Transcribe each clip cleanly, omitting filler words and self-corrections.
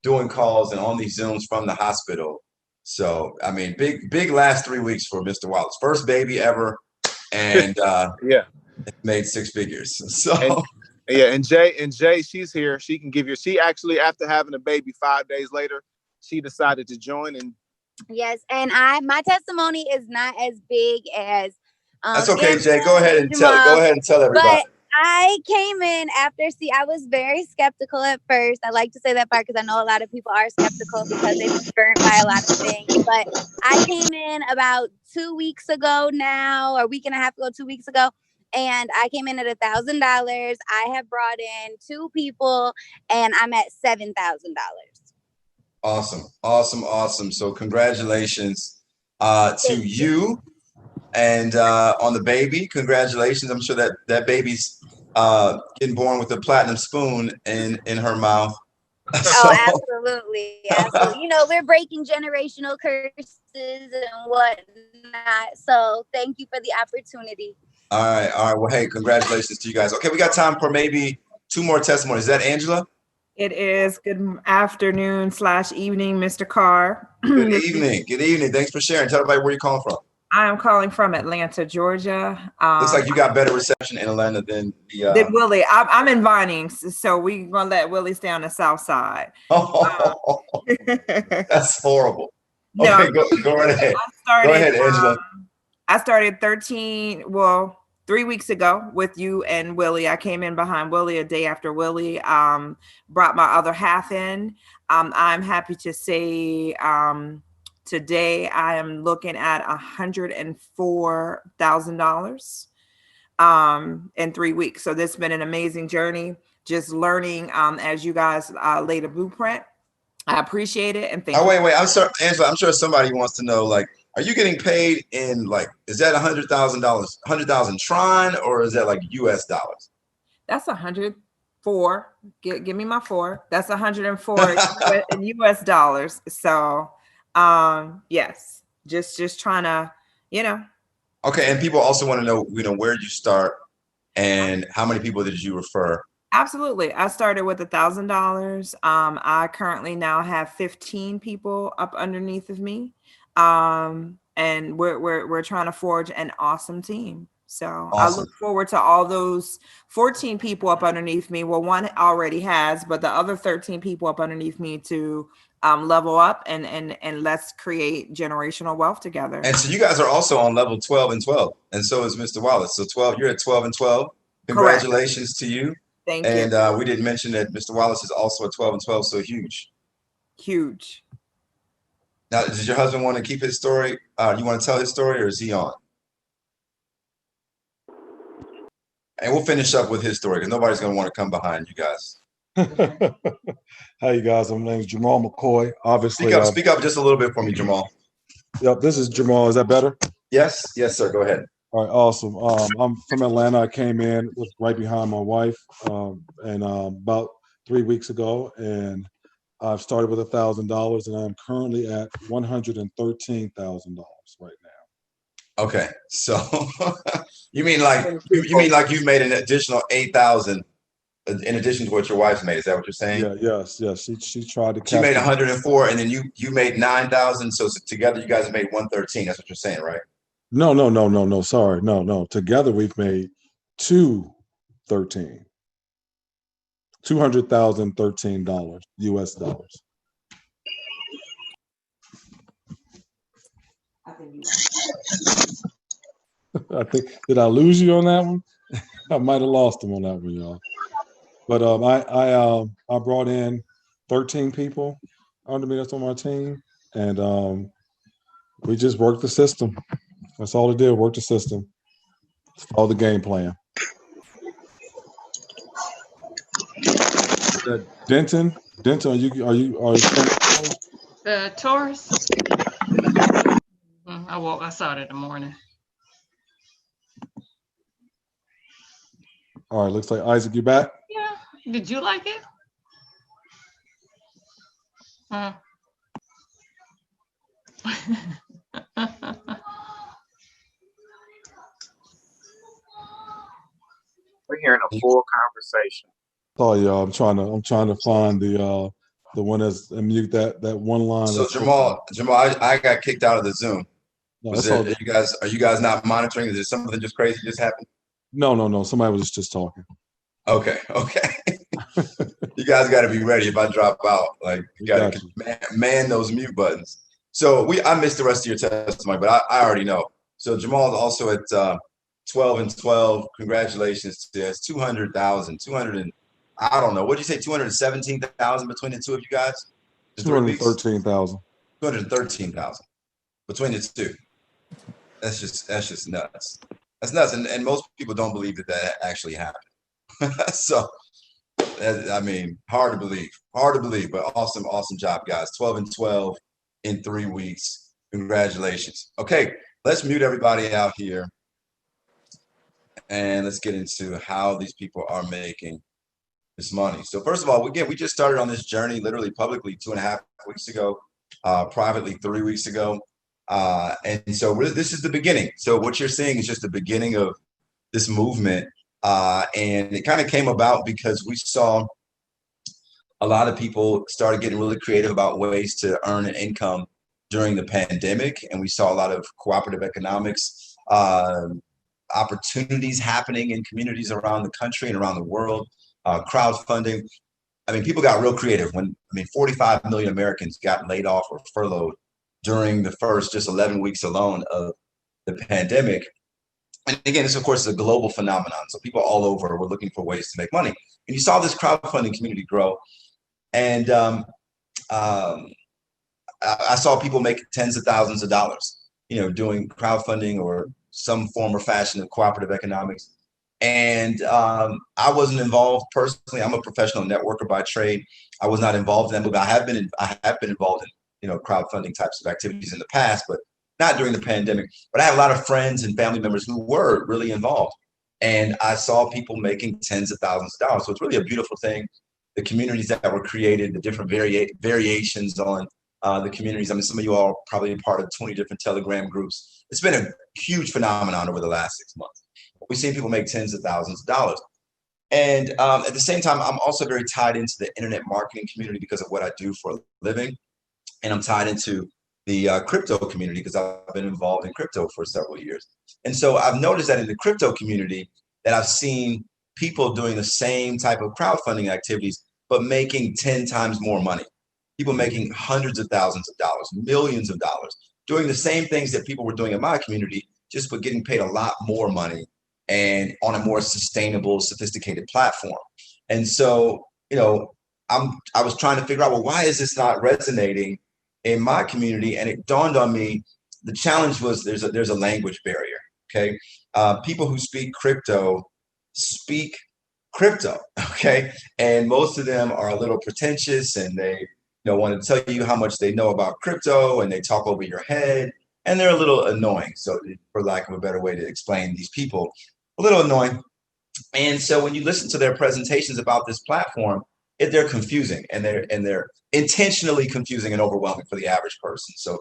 doing calls and on these Zooms from the hospital. So I mean, big last 3 weeks for Mr. Wallace. First baby ever, and Yeah. made six figures. And So yeah, and Jay, she's here. She can give you. She actually, after having a baby, 5 days later, she decided to join. And Yes, and my testimony is not as big as that's okay, Angela Jay. Go ahead and and tell. Go Jamal, ahead and tell everybody. but I came in after. See, I was very skeptical at first. I like to say that part because I know a lot of people are skeptical because they've been burnt by a lot of things. But I came in about 2 weeks ago now, or a week and a half ago, 2 weeks ago. And I came in at $1,000. I have brought in 2 people, and I'm at $7,000. Awesome, awesome, awesome. So congratulations to you and on the baby. Congratulations. I'm sure that baby's getting born with a platinum spoon in her mouth. So. Oh, absolutely. Absolutely. We're breaking generational curses and whatnot. So thank you for the opportunity. All right. Well, hey, congratulations to you guys. Okay, we got time for maybe 2 more testimonies. Is that Angela? It is. Good afternoon/evening, Mr. Carr. Good evening. Good evening. Thanks for sharing. Tell everybody where you're calling from. I am calling from Atlanta, Georgia. Looks like you got better reception in Atlanta than Willie. I'm in Vinings, so we're gonna let Willie stay on the south side. That's horrible. Okay, go right ahead. Go ahead, Angela. I started 3 weeks ago with you and Willie. I came in behind Willie a day after Willie brought my other half in. I'm happy to say today I am looking at $104,000 in 3 weeks. So this has been an amazing journey, just learning as you guys laid a blueprint. I appreciate it and thank you. Wait. I'm sorry, Angela. I'm sure somebody wants to know, like, are you getting paid in is that $100,000, 100,000 Tron, or is that like US dollars? That's 104. Give me my 4. That's 104 in US dollars. So yes, just trying to, Okay, and people also want to know, where did you start and how many people did you refer? Absolutely. I started with $1,000. I currently now have 15 people up underneath of me. And we're trying to forge an awesome team. So awesome. I look forward to all those 14 people up underneath me. Well, one already has, but the other 13 people up underneath me to level up and let's create generational wealth together. And so you guys are also on level 12 and 12, and so is Mr. Wallace. So 12, you're at 12 and 12. Congratulations to you. Thank you. And we didn't mention that Mr. Wallace is also at 12 and 12, so huge. Huge. Now, does your husband want to keep his story? You want to tell his story, or is he on? And we'll finish up with his story because nobody's going to want to come behind you guys. Hi, you guys. My name is Jamal McCoy. Obviously, speak up just a little bit for me, Jamal. Yep, this is Jamal. Is that better? Yes, sir. Go ahead. All right, awesome. I'm from Atlanta. I came in right behind my wife, and about 3 weeks ago, and I've started with $1,000, and I'm currently at $113,000 right now. Okay, so you mean like you made an additional 8,000 in addition to what your wife's made? Is that what you're saying? Yeah, yes. She tried to. She made 104, and then you made 9,000. So together, you guys made 113. That's what you're saying, right? No. Sorry, no. Together, we've made 213. $200,013 US dollars. I think, did I lose you on that one? I might have lost him on that one, y'all. But I brought in 13 people under me that's on my team, and we just worked the system. That's all it did. Work the system. Follow the game plan. Denton, are you? The Taurus. I saw it in the morning. All right, looks like Isaac, you back? Yeah. Did you like it? We're hearing a full conversation. Sorry, y'all. I'm trying to find the the one that's and mute that one line. So that's Jamal, I got kicked out of the Zoom. no, Was that's all it, good. are you guys not monitoring? Is there something just crazy just happened? No. Somebody was just talking. Okay. You guys got to be ready if I drop out. Like, you got Got to you. man those mute buttons. So I missed the rest of your testimony, but I already know. So Jamal's also at 12 and 12. Congratulations to us. 200,000, 200 and I don't know. What'd you say? 217,000 between the two of you guys in 3 weeks? 213,000. 213,000 between the two. That's just nuts. That's nuts, and most people don't believe that actually happened. So, I mean, hard to believe, but awesome job, guys. 12 and 12 in 3 weeks. Congratulations. Okay, let's mute everybody out here, and let's get into how these people are making this money. So first of all, again, we just started on this journey literally publicly 2.5 weeks ago, privately 3 weeks ago. And so this is the beginning. So what you're seeing is just the beginning of this movement. And it kind of came about because we saw a lot of people started getting really creative about ways to earn an income during the pandemic. And we saw a lot of cooperative economics opportunities happening in communities around the country and around the world, crowdfunding. I mean, people got real creative 45 million Americans got laid off or furloughed during the first just 11 weeks alone of the pandemic. And again, this, of course, is a global phenomenon. So people all over were looking for ways to make money. And you saw this crowdfunding community grow. And I saw people make tens of thousands of dollars, doing crowdfunding or some form or fashion of cooperative economics. And I wasn't involved personally. I'm a professional networker by trade. I was not involved in that, but I have been involved in crowdfunding types of activities in the past, but not during the pandemic. But I have a lot of friends and family members who were really involved, and I saw people making tens of thousands of dollars. So it's really a beautiful thing. The communities that were created, the different variations on the communities. I mean, some of you all are probably part of 20 different Telegram groups. It's been a huge phenomenon over the last 6 months. We've seen people make tens of thousands of dollars. And at the same time, I'm also very tied into the internet marketing community because of what I do for a living. And I'm tied into the crypto community because I've been involved in crypto for several years. And so I've noticed that in the crypto community that I've seen people doing the same type of crowdfunding activities, but making 10 times more money. People making hundreds of thousands of dollars, millions of dollars, doing the same things that people were doing in my community, just but getting paid a lot more money and on a more sustainable, sophisticated platform. And so, I was trying to figure out, well, why is this not resonating in my community? And it dawned on me, the challenge was there's a language barrier. Okay, people who speak crypto, okay, and most of them are a little pretentious, and they want to tell you how much they know about crypto, and they talk over your head, and they're a little annoying. So, for lack of a better way to explain these people, a little annoying. And so when you listen to their presentations about this platform, they're confusing, and they're intentionally confusing and overwhelming for the average person. So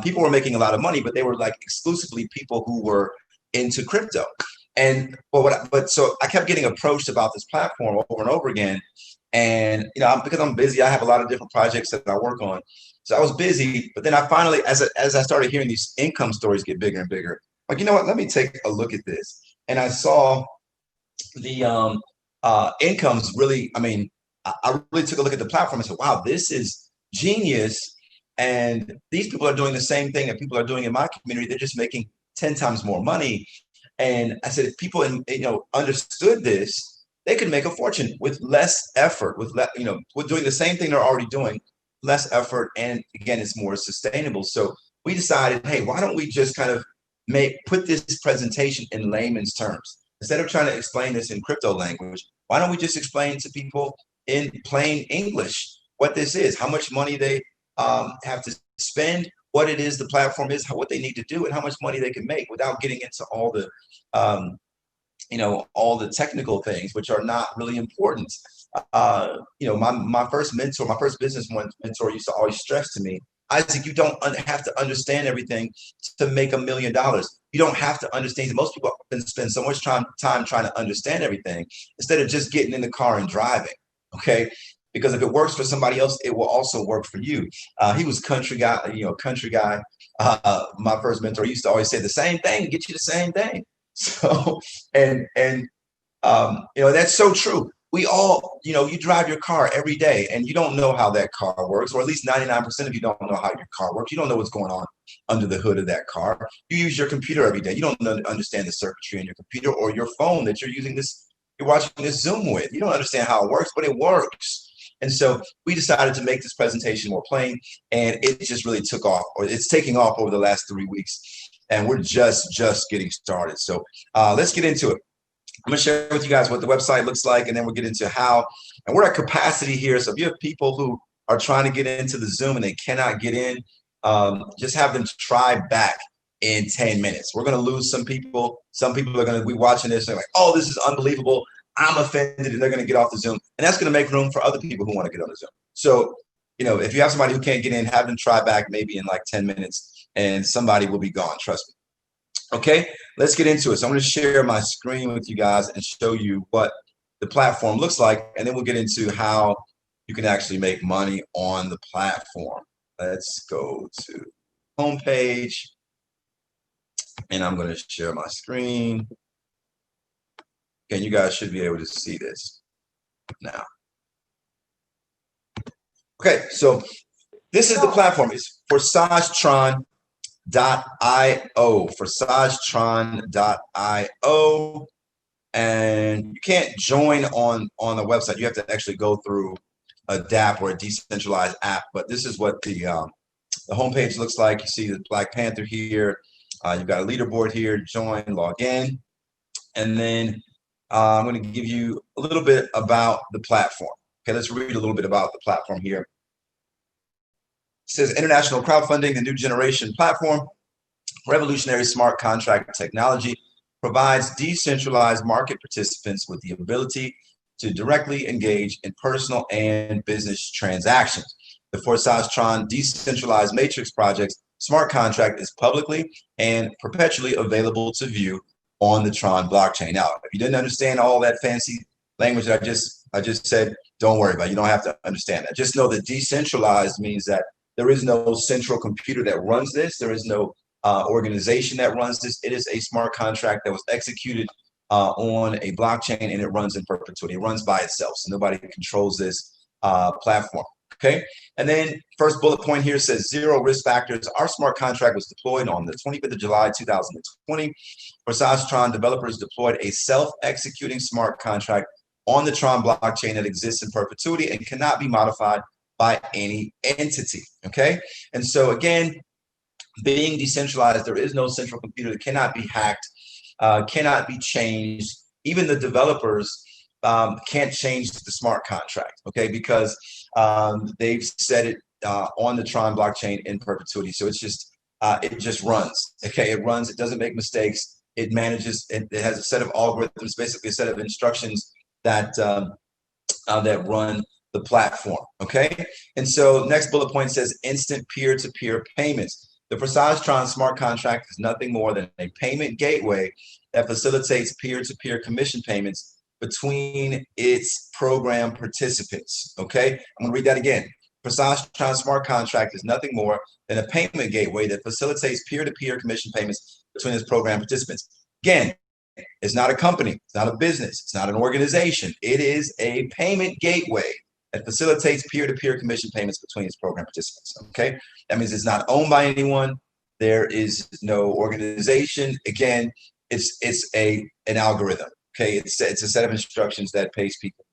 people were making a lot of money, but they were like exclusively people who were into crypto. And so I kept getting approached about this platform over and over again. And because I'm busy, I have a lot of different projects that I work on. So I was busy, but then I finally, as I started hearing these income stories get bigger and bigger, like, you know what? Let me take a look at this. And I saw the incomes really. I mean, I really took a look at the platform and said, "Wow, this is genius." And these people are doing the same thing that people are doing in my community. They're just making 10 times more money. And I said, if people understood this, they could make a fortune with less effort, with doing the same thing they're already doing, less effort, and again, it's more sustainable. So we decided, hey, why don't we just kind of put this presentation in layman's terms instead of trying to explain this in crypto language? Why don't we just explain to people in plain English what this is, how much money they have to spend, what it is the platform is, what they need to do, and how much money they can make without getting into all the all the technical things, which are not really important. My first mentor, my first business mentor used to always stress to me, Isaac, you don't have to understand everything to make $1 million. You don't have to understand. Most people spend so much time trying to understand everything instead of just getting in the car and driving. Okay. because if it works for somebody else, it will also work for you. He was country guy, country guy. My first mentor used to always say the same thing, get you the same thing. So, and that's so true. We all, you drive your car every day and you don't know how that car works, or at least 99% of you don't know how your car works. You don't know what's going on under the hood of that car. You use your computer every day. You don't understand the circuitry in your computer or your phone that you're watching this Zoom with. You don't understand how it works, but it works. And so we decided to make this presentation more plain, and it just really took off, or it's taking off over the last 3 weeks, and we're just getting started. So let's get into it. I'm going to share with you guys what the website looks like, and then we'll get into how. And we're at capacity here. So if you have people who are trying to get into the Zoom and they cannot get in, just have them try back in 10 minutes. We're going to lose some people. Some people are going to be watching this and like, oh, this is unbelievable. I'm offended, and they're going to get off the Zoom. And that's going to make room for other people who want to get on the Zoom. So, if you have somebody who can't get in, have them try back maybe in like 10 minutes, and somebody will be gone. Trust me. Okay, let's get into it. So I'm going to share my screen with you guys and show you what the platform looks like, and then we'll get into how you can actually make money on the platform. Let's go to homepage, and I'm going to share my screen. And you guys should be able to see this now. Okay, so this is the platform. It's ForsageTron.io. ForsageTron.io. And you can't join on the website. You have to actually go through a DApp or a decentralized app. But this is what the homepage looks like. You see the Black Panther here. You've got a leaderboard here. Join, log in, and then I'm going to give you a little bit about the platform. Okay, let's read a little bit about the platform here. It says international crowdfunding, the new generation platform, revolutionary smart contract technology, provides decentralized market participants with the ability to directly engage in personal and business transactions. The ForsageTron decentralized matrix project's smart contract is publicly and perpetually available to view on the Tron blockchain. Now, if you didn't understand all that fancy language that I just said, don't worry about it. You don't have to understand that. Just know that decentralized means that there is no central computer that runs this. There is no organization that runs this. It is a smart contract that was executed on a blockchain, and it runs in perpetuity. It runs by itself, so nobody controls this platform. Okay, and then first bullet point here says 0 risk factors. Our smart contract was deployed on the 25th of July, 2020. ForsageTron developers deployed a self-executing smart contract on the Tron blockchain that exists in perpetuity and cannot be modified by any entity. Okay, and so again, being decentralized, there is no central computer that cannot be hacked, cannot be changed. Even the developers can't change the smart contract, okay, because they've set it on the Tron blockchain in perpetuity. So it's just it just runs, okay. It runs. It doesn't make mistakes. It manages. It has a set of algorithms, basically a set of instructions that that run the platform, okay. And so next bullet point says instant peer-to-peer payments. The ForsageTron smart contract is nothing more than a payment gateway that facilitates peer-to-peer commission payments between its program participants. Okay, I'm gonna read that again. ForsageTron smart contract is nothing more than a payment gateway that facilitates peer-to-peer commission payments between its program participants. Again, it's not a company, it's not a business, it's not an organization. It is a payment gateway that facilitates peer-to-peer commission payments between its program participants. Okay, that means it's not owned by anyone. There is no organization. Again, it's an algorithm. Okay, it's a set of instructions that pays people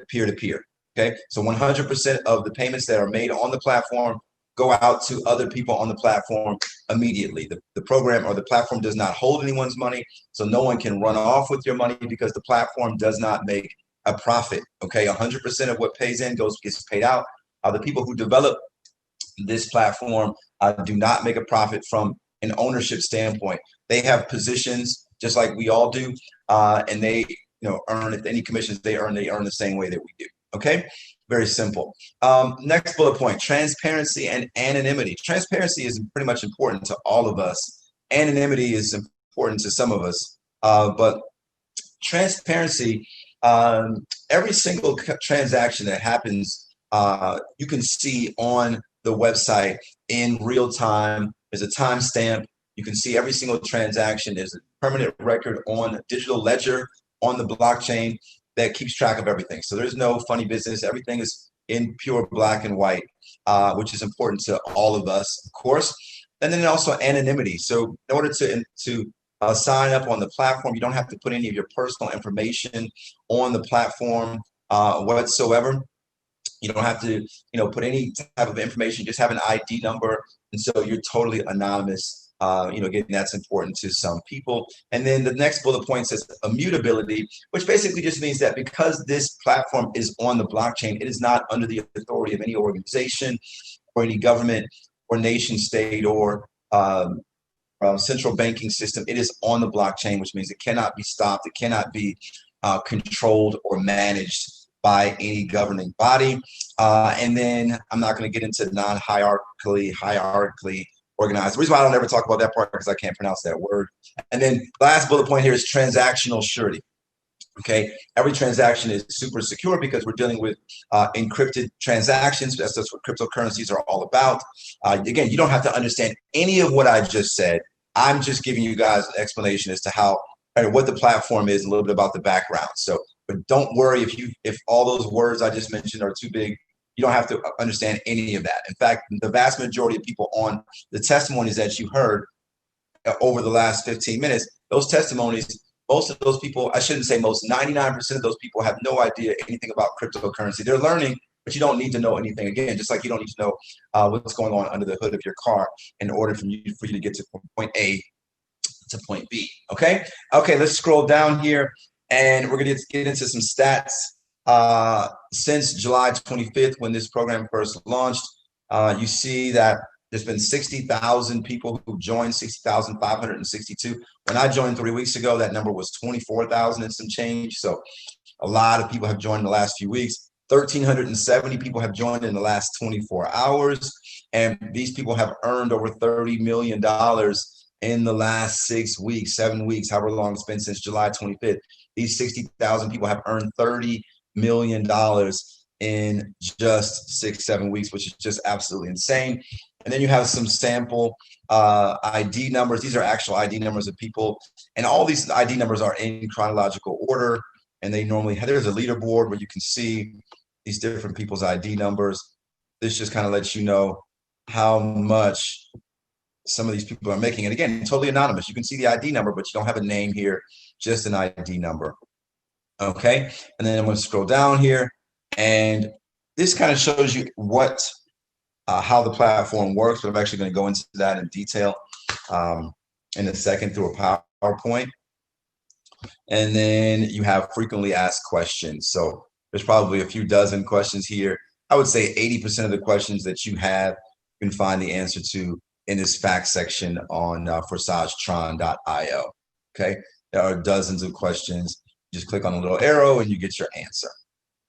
peer-to-peer. Okay, so 100% of the payments that are made on the platform go out to other people on the platform immediately. The program or the platform does not hold anyone's money, so no one can run off with your money because the platform does not make a profit. Okay, 100% of what pays in gets paid out. The people who develop this platform do not make a profit from an ownership standpoint. They have positions just like we all do, and they earn any commissions they earn the same way that we do. Okay, very simple. Next bullet point: transparency and anonymity. Transparency is pretty much important to all of us. Anonymity is important to some of us, but transparency every single transaction that happens, you can see on the website in real time. There's a timestamp. You can see every single transaction. There's a permanent record on a digital ledger on the blockchain that keeps track of everything. So there's no funny business. Everything is in pure black and white, which is important to all of us, of course. And then also anonymity. So in order to sign up on the platform, you don't have to put any of your personal information on the platform whatsoever. You don't have to, put any type of information. You just have an ID number, and so you're totally anonymous. Again, that's important to some people. And then the next bullet point says immutability, which basically just means that because this platform is on the blockchain, it is not under the authority of any organization or any government or nation state or central banking system. It is on the blockchain, which means it cannot be stopped. It cannot be controlled or managed by any governing body. And then I'm not going to get into hierarchically organized. The reason why I don't ever talk about that part because I can't pronounce that word. And then last bullet point here is transactional surety. Okay, every transaction is super secure because we're dealing with encrypted transactions. That's what cryptocurrencies are all about. Again, you don't have to understand any of what I just said. I'm just giving you guys an explanation as to what the platform is, a little bit about the background. So, but don't worry if all those words I just mentioned are too big. You don't have to understand any of that. In fact, the vast majority of people on the testimonies that you heard over the last 15 minutes, those testimonies, most of those people, I shouldn't say most, 99% of those people have no idea anything about cryptocurrency. They're learning, but you don't need to know anything. Again, just like you don't need to know what's going on under the hood of your car in order for you to get to point A to point B. Okay, let's scroll down here, and we're going to get into some stats. Since July 25th, when this program first launched, you see that there's been 60,000 people who joined, 60,562. When I joined 3 weeks ago, that number was 24,000 and some change. So a lot of people have joined in the last few weeks. 1,370 people have joined in the last 24 hours. And these people have earned over $30 million in the last 6 weeks, 7 weeks, however long it's been since July 25th. These 60,000 people have earned $30 million in just 6-7 weeks, which is just absolutely insane. And then you have some sample ID numbers. These are actual ID numbers of people. And all these ID numbers are in chronological order. And they normally have, there's a leaderboard where you can see these different people's ID numbers. This just kind of lets you know how much some of these people are making. And again, totally anonymous. You can see the ID number, but you don't have a name here, just an ID number. Okay. And then I'm going to scroll down here. And this kind of shows you how the platform works, but I'm actually going to go into that in detail in a second through a PowerPoint. And then you have frequently asked questions. So there's probably a few dozen questions here. I would say 80% of the questions that you have, you can find the answer to in this fact section on ForsageTron.io. Okay, there are dozens of questions. Just click on a little arrow and you get your answer.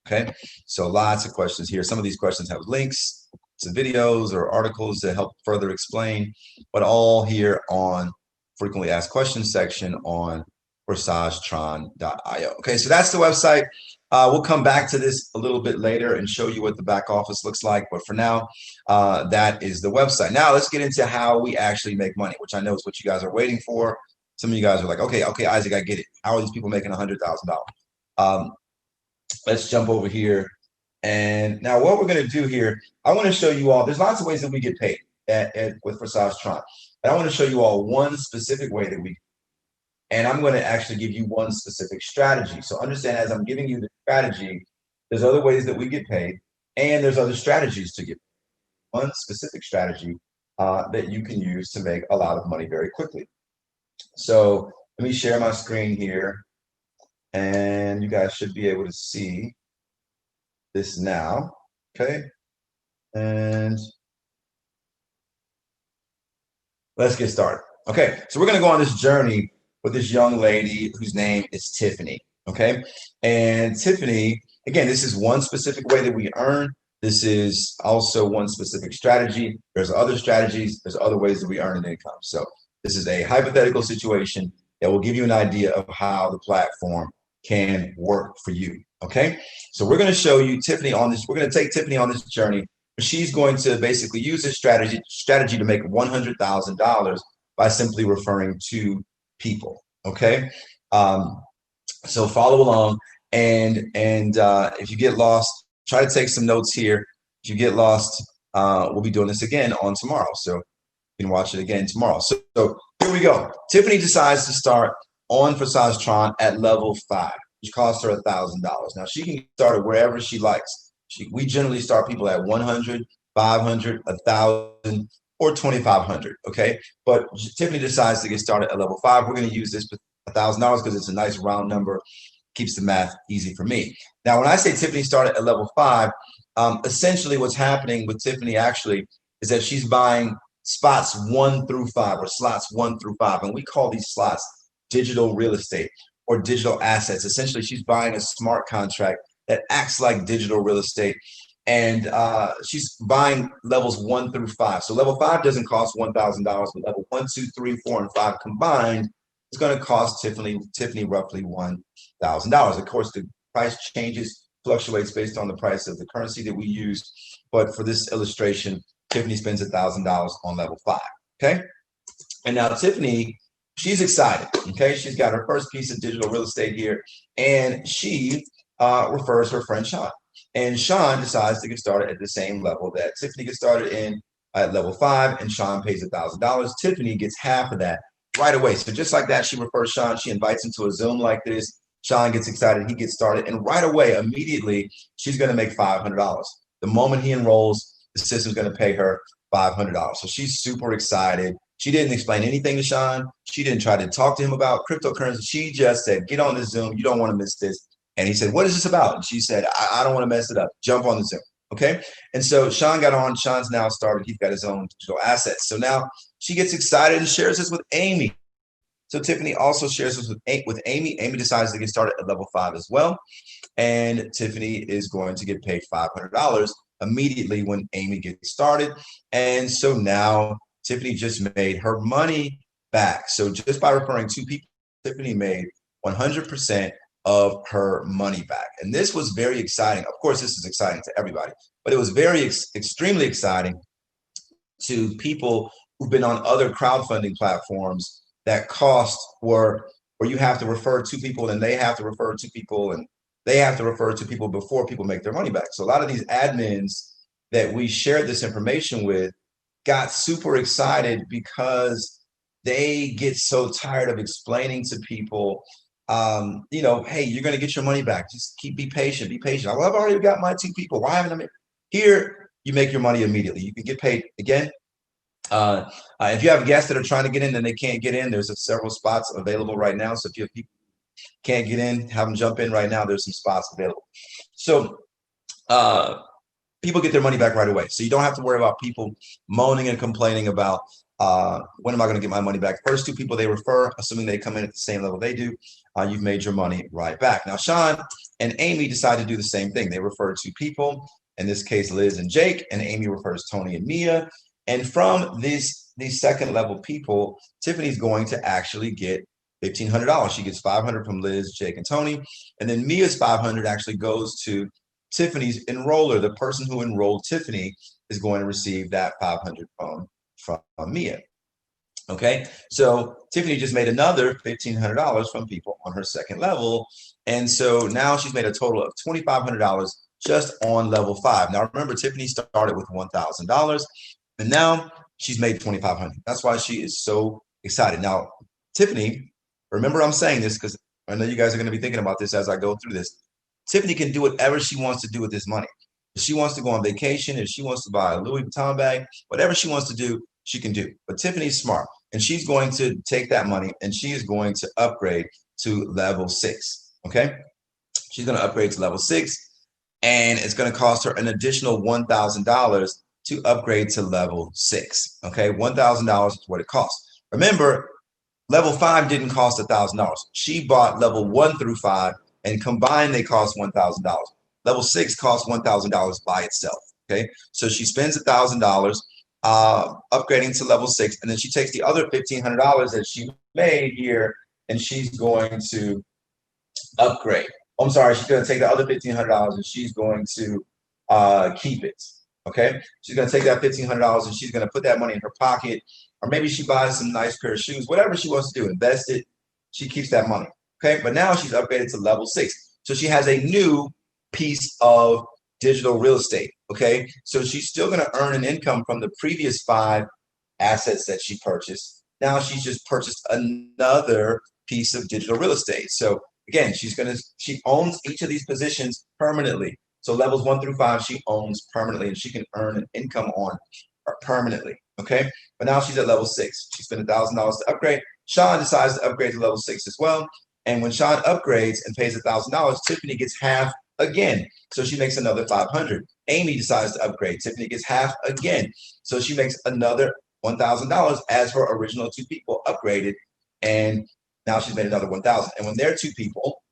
Okay, so lots of questions here. Some of these questions have links to videos or articles that help further explain, but all here on frequently asked questions section on ForsageTron.io. Okay, so that's the website. We'll come back to this a little bit later and show you what the back office looks like. But for now, that is the website. Now let's get into how we actually make money, which I know is what you guys are waiting for. Some of you guys are like, okay, Isaac, I get it. How are these people making $100,000? Let's jump over here. And now what we're going to do here, I want to show you all, there's lots of ways that we get paid with ForsageTron. But I want to show you all one specific way that we, and I'm going to actually give you one specific strategy. So understand, as I'm giving you the strategy, there's other ways that we get paid, and there's other strategies to get paid. One specific strategy that you can use to make a lot of money very quickly. So let me share my screen here, and you guys should be able to see this now. Okay, and let's get started. Okay, so we're going to go on this journey with this young lady whose name is Tiffany. Okay, and Tiffany, again, this is one specific way that we earn. This is also one specific strategy. There's other strategies. There's other ways that we earn an income. So this is a hypothetical situation that will give you an idea of how the platform can work for you. Okay, so we're going to show you Tiffany on this. We're going to take Tiffany on this journey. She's going to basically use this strategy to make $100,000 by simply referring to people. Okay, so follow along, and if you get lost, try to take some notes here. If you get lost, we'll be doing this again on tomorrow, so you can watch it again tomorrow. So here we go. Tiffany decides to start on ForsageTron at level 5, which costs her $1,000. Now she can start it wherever she likes. We generally start people at 100, 500, 1,000, or 2,500. Okay, but Tiffany decides to get started at level 5. We're going to use this $1,000 because it's a nice round number, keeps the math easy for me. Now, when I say Tiffany started at level 5, essentially what's happening with Tiffany actually is that she's buying spots 1 through 5, or slots 1 through 5, and we call these slots digital real estate or digital assets. Essentially, she's buying a smart contract that acts like digital real estate, and she's buying levels 1 through 5. So level 5 doesn't cost $1,000, but level 1, 2, 3, 4, and 5 combined is going to cost Tiffany roughly $1,000. Of course, the price fluctuates based on the price of the currency that we use, but for this illustration, Tiffany spends $1,000 on level 5. Okay, and now Tiffany, she's excited. Okay, she's got her first piece of digital real estate here, and she refers her friend Sean. And Sean decides to get started at the same level that Tiffany gets started in at level 5, and Sean pays $1,000. Tiffany gets half of that right away. So just like that, she refers Sean. She invites him to a Zoom like this. Sean gets excited. He gets started, and right away, immediately, she's going to make $500. The moment he enrolls, the system's going to pay her $500. So she's super excited. She didn't explain anything to Sean. She didn't try to talk to him about cryptocurrency. She just said, get on this Zoom. You don't want to miss this. And he said, what is this about? And she said, I don't want to mess it up. Jump on the Zoom. Okay. And so Sean got on. Sean's now started. He's got his own digital assets. So now she gets excited and shares this with Amy. So Tiffany also shares this with Amy. Amy decides to get started at level 5 as well. And Tiffany is going to get paid $500 immediately when Amy gets started. And so now Tiffany just made her money back. So just by referring to people, Tiffany made 100% of her money back. And this was very exciting. Of course, this is exciting to everybody, but it was very extremely exciting to people who've been on other crowdfunding platforms that cost where you have to refer to people, and they have to refer to people, and they have to refer to people before people make their money back. So a lot of these admins that we shared this information with got super excited because they get so tired of explaining to people, hey, you're going to get your money back. Just be patient, be patient. Well, I've already got my 2 people. Why haven't I made? Here, you make your money immediately. You can get paid again. If you have guests that are trying to get in and they can't get in, there's several spots available right now. So if you have people who can't get in, have them jump in right now. There's some spots available. So people get their money back right away. So you don't have to worry about people moaning and complaining about when am I going to get my money back. First 2 people they refer, assuming they come in at the same level they do, you've made your money right back. Now, Sean and Amy decide to do the same thing. They refer 2 people, in this case, Liz and Jake, and Amy refers Tony and Mia. And from these second level people, Tiffany's going to actually get $1,500. She gets $500 from Liz, Jake, and Tony. And then Mia's $500 actually goes to Tiffany's enroller. The person who enrolled Tiffany is going to receive that $500 from Mia. Okay, so Tiffany just made another $1,500 from people on her second level. And so now she's made a total of $2,500 just on level 5. Now, remember, Tiffany started with $1,000. And now she's made $2,500. That's why she is so excited. Now, Tiffany, remember I'm saying this because I know you guys are going to be thinking about this as I go through this. Tiffany can do whatever she wants to do with this money. If she wants to go on vacation, if she wants to buy a Louis Vuitton bag, whatever she wants to do, she can do. But Tiffany's smart, and she's going to take that money and she is going to upgrade to level 6. Okay, she's going to upgrade to level 6, and it's going to cost her an additional $1,000 to upgrade to level 6. Okay, $1,000 is what it costs. Remember, level 5 didn't cost $1,000. She bought level 1 through 5, and combined they cost $1,000. Level 6 costs $1,000 by itself. Okay, so she spends $1,000 upgrading to level 6, and then she takes the other $1,500 that she made here, and she's going to upgrade. I'm sorry, she's going to take the other $1,500 and she's going to keep it. Okay, she's going to take that $1,500 and she's going to put that money in her pocket, or maybe she buys some nice pair of shoes, whatever she wants to do, invest it. She keeps that money. Okay, but now she's upgraded to level 6, so she has a new piece of digital real estate. Okay, so she's still going to earn an income from the previous 5 assets that she purchased. Now she's just purchased another piece of digital real estate. So again, she owns each of these positions permanently. So levels 1 through 5, she owns permanently, and she can earn an income on permanently. Okay, but now she's at level 6. She spent $1,000 to upgrade. Sean decides to upgrade to level 6 as well. And when Sean upgrades and pays $1,000, Tiffany gets half again. So she makes another $500. Amy decides to upgrade. Tiffany gets half again. So she makes another $1,000 as her original 2 people upgraded. And now she's made another $1,000. And when their 2 people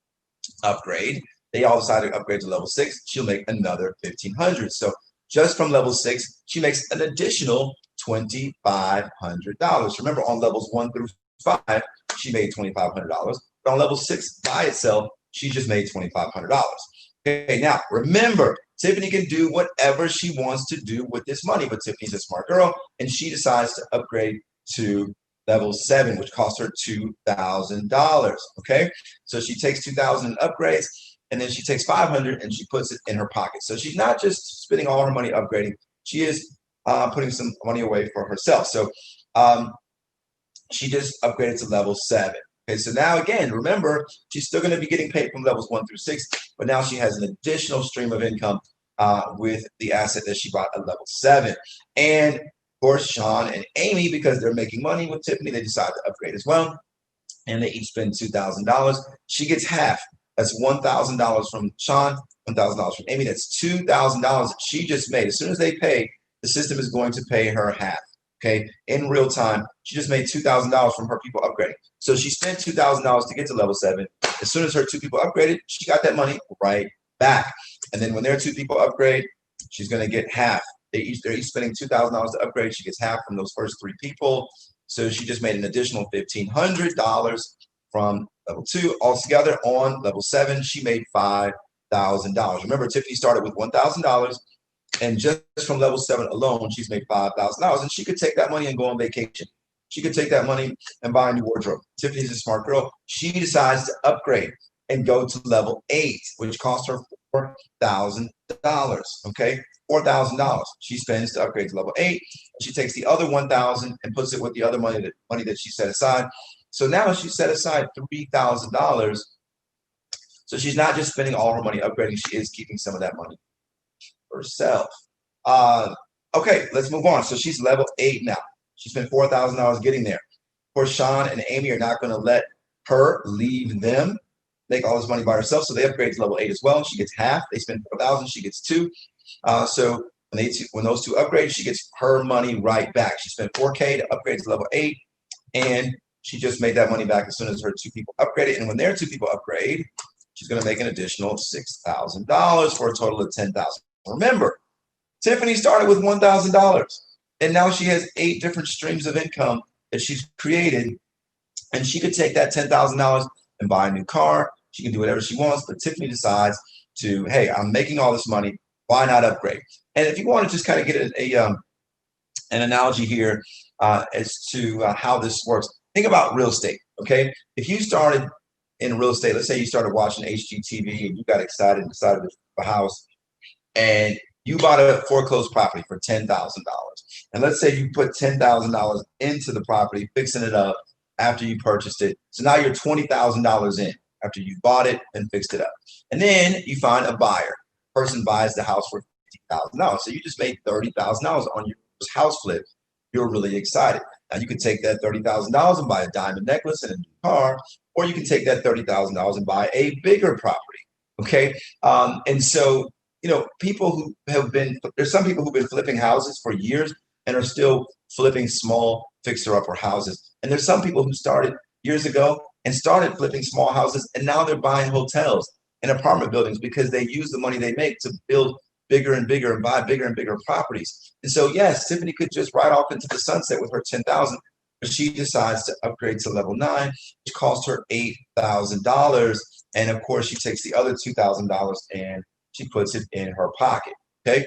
upgrade, they all decide to upgrade to level 6. She'll make another $1,500. So just from level 6, she makes an additional $2,500. Remember, on levels 1 through 5, she made $2,500. But on level 6 by itself, she just made $2,500. Okay, now remember, Tiffany can do whatever she wants to do with this money, but Tiffany's a smart girl, and she decides to upgrade to level 7, which cost her $2,000. Okay, so she takes $2,000 in upgrades, and then she takes $500 and she puts it in her pocket. So she's not just spending all her money upgrading; she is putting some money away for herself. So she just upgraded to level 7. Okay, so now again, remember, she's still going to be getting paid from levels 1 through 6, but now she has an additional stream of income with the asset that she bought at level 7. And of course, Sean and Amy, because they're making money with Tiffany, they decide to upgrade as well. And they each spend $2,000. She gets half. That's $1,000 from Sean, $1,000 from Amy. That's $2,000 that she just made. As soon as they pay, the system is going to pay her half. Okay, in real time, she just made $2,000 from her people upgrading. So she spent $2,000 to get to level 7. As soon as her 2 people upgraded, she got that money right back. And then when their 2 people upgrade, she's going to get half. They're each spending $2,000 to upgrade. She gets half from those first 3 people. So she just made an additional $1,500 from level 2. Altogether on level 7, she made $5,000. Remember, Tiffany started with $1,000. And just from level 7 alone, she's made $5,000. And she could take that money and go on vacation. She could take that money and buy a new wardrobe. Tiffany's a smart girl. She decides to upgrade and go to level 8, which cost her $4,000. Okay, $4,000 she spends to upgrade to level 8. She takes the other $1,000 and puts it with the other money that she set aside. So now she set aside $3,000. So she's not just spending all her money upgrading. She is keeping some of that money herself. Okay, let's move on. So she's level 8 now. She spent $4,000 getting there. Of course, Sean and Amy are not going to let her leave them, make all this money by herself. So they upgrade to level 8 as well. She gets half. They spend $4,000. She gets 2. So when those 2 upgrade, she gets her money right back. She spent $4K to upgrade to level 8, and she just made that money back as soon as her 2 people upgraded. And when their 2 people upgrade, she's going to make an additional $6,000 for a total of $10,000. Remember, Tiffany started with $1,000, and now she has 8 different streams of income that she's created, and she could take that $10,000 and buy a new car. She can do whatever she wants, but Tiffany decides to, hey, I'm making all this money. Why not upgrade? And if you want to just kind of get an analogy here as to how this works, think about real estate, okay? If you started in real estate, let's say you started watching HGTV and you got excited and decided to buy a house, and you bought a foreclosed property for $10,000. And let's say you put $10,000 into the property, fixing it up after you purchased it. So now you're $20,000 in after you bought it and fixed it up. And then you find a buyer. Person buys the house for $50,000. So you just made $30,000 on your house flip. You're really excited. Now you can take that $30,000 and buy a diamond necklace and a new car, or you can take that $30,000 and buy a bigger property. Okay. And so, you know, people who have been, there's some people who've been flipping houses for years and are still flipping small fixer-upper houses. And there's some people who started years ago and started flipping small houses, and now they're buying hotels and apartment buildings because they use the money they make to build bigger and bigger and buy bigger and bigger properties. And so, yes, Tiffany could just ride off into the sunset with her $10,000, but she decides to upgrade to level 9, which cost her $8,000. And of course, she takes the other $2,000 and she puts it in her pocket. Okay,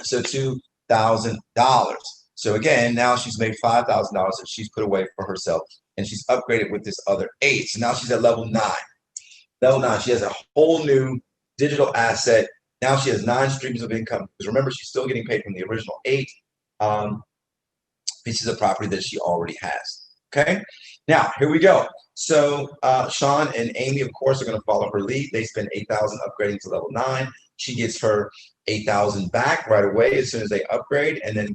so $2,000. So again, now she's made $5,000 that she's put away for herself, and she's upgraded with this other 8. So now she's at level 9. Level 9, she has a whole new digital asset. Now she has 9 streams of income. Because remember, she's still getting paid from the original 8 pieces of property that she already has. Okay, now here we go. So Sean and Amy, of course, are going to follow her lead. They spend $8,000 upgrading to level 9. She gets her $8,000 back right away as soon as they upgrade, and then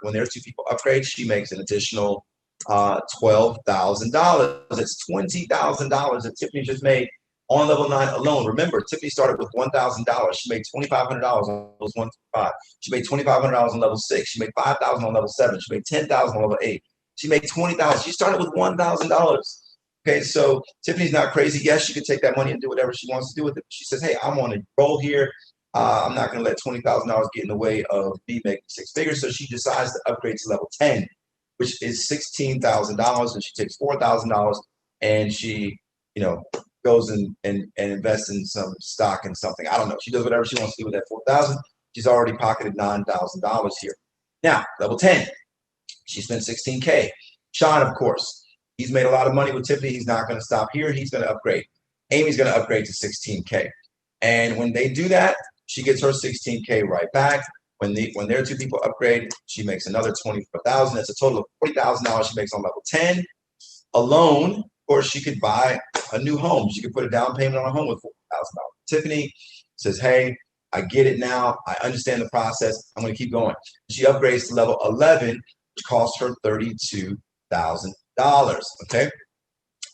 when their 2 people upgrade, she makes an additional $12,000. That's $20,000 that Tiffany just made on level 9 alone. Remember, Tiffany started with $1,000. She made $2,500 on levels 1 through 5. She made $2,500 on level 6. She made $5,000 on level 7. She made $10,000 on level 8. She made $20,000. She started with $1,000. Okay, so Tiffany's not crazy. Yes, she could take that money and do whatever she wants to do with it. She says, hey, I'm on a roll here. I'm not going to let $20,000 get in the way of me making 6 figures. So she decides to upgrade to level 10, which is $16,000. And she takes $4,000 and she, goes and invests in some stock and something. I don't know. She does whatever she wants to do with that $4,000. She's already pocketed $9,000 here. Now, level 10, she spent $16K. Sean, of course, he's made a lot of money with Tiffany. He's not going to stop here. He's going to upgrade. Amy's going to upgrade to $16K. And when they do that, she gets her $16K right back. When their 2 people upgrade, she makes another $24,000. That's a total of $40,000 she makes on level 10 alone. Or she could buy a new home. She could put a down payment on a home with $40,000. Tiffany says, hey, I get it now. I understand the process. I'm going to keep going. She upgrades to level 11, which costs her $32,000. Okay.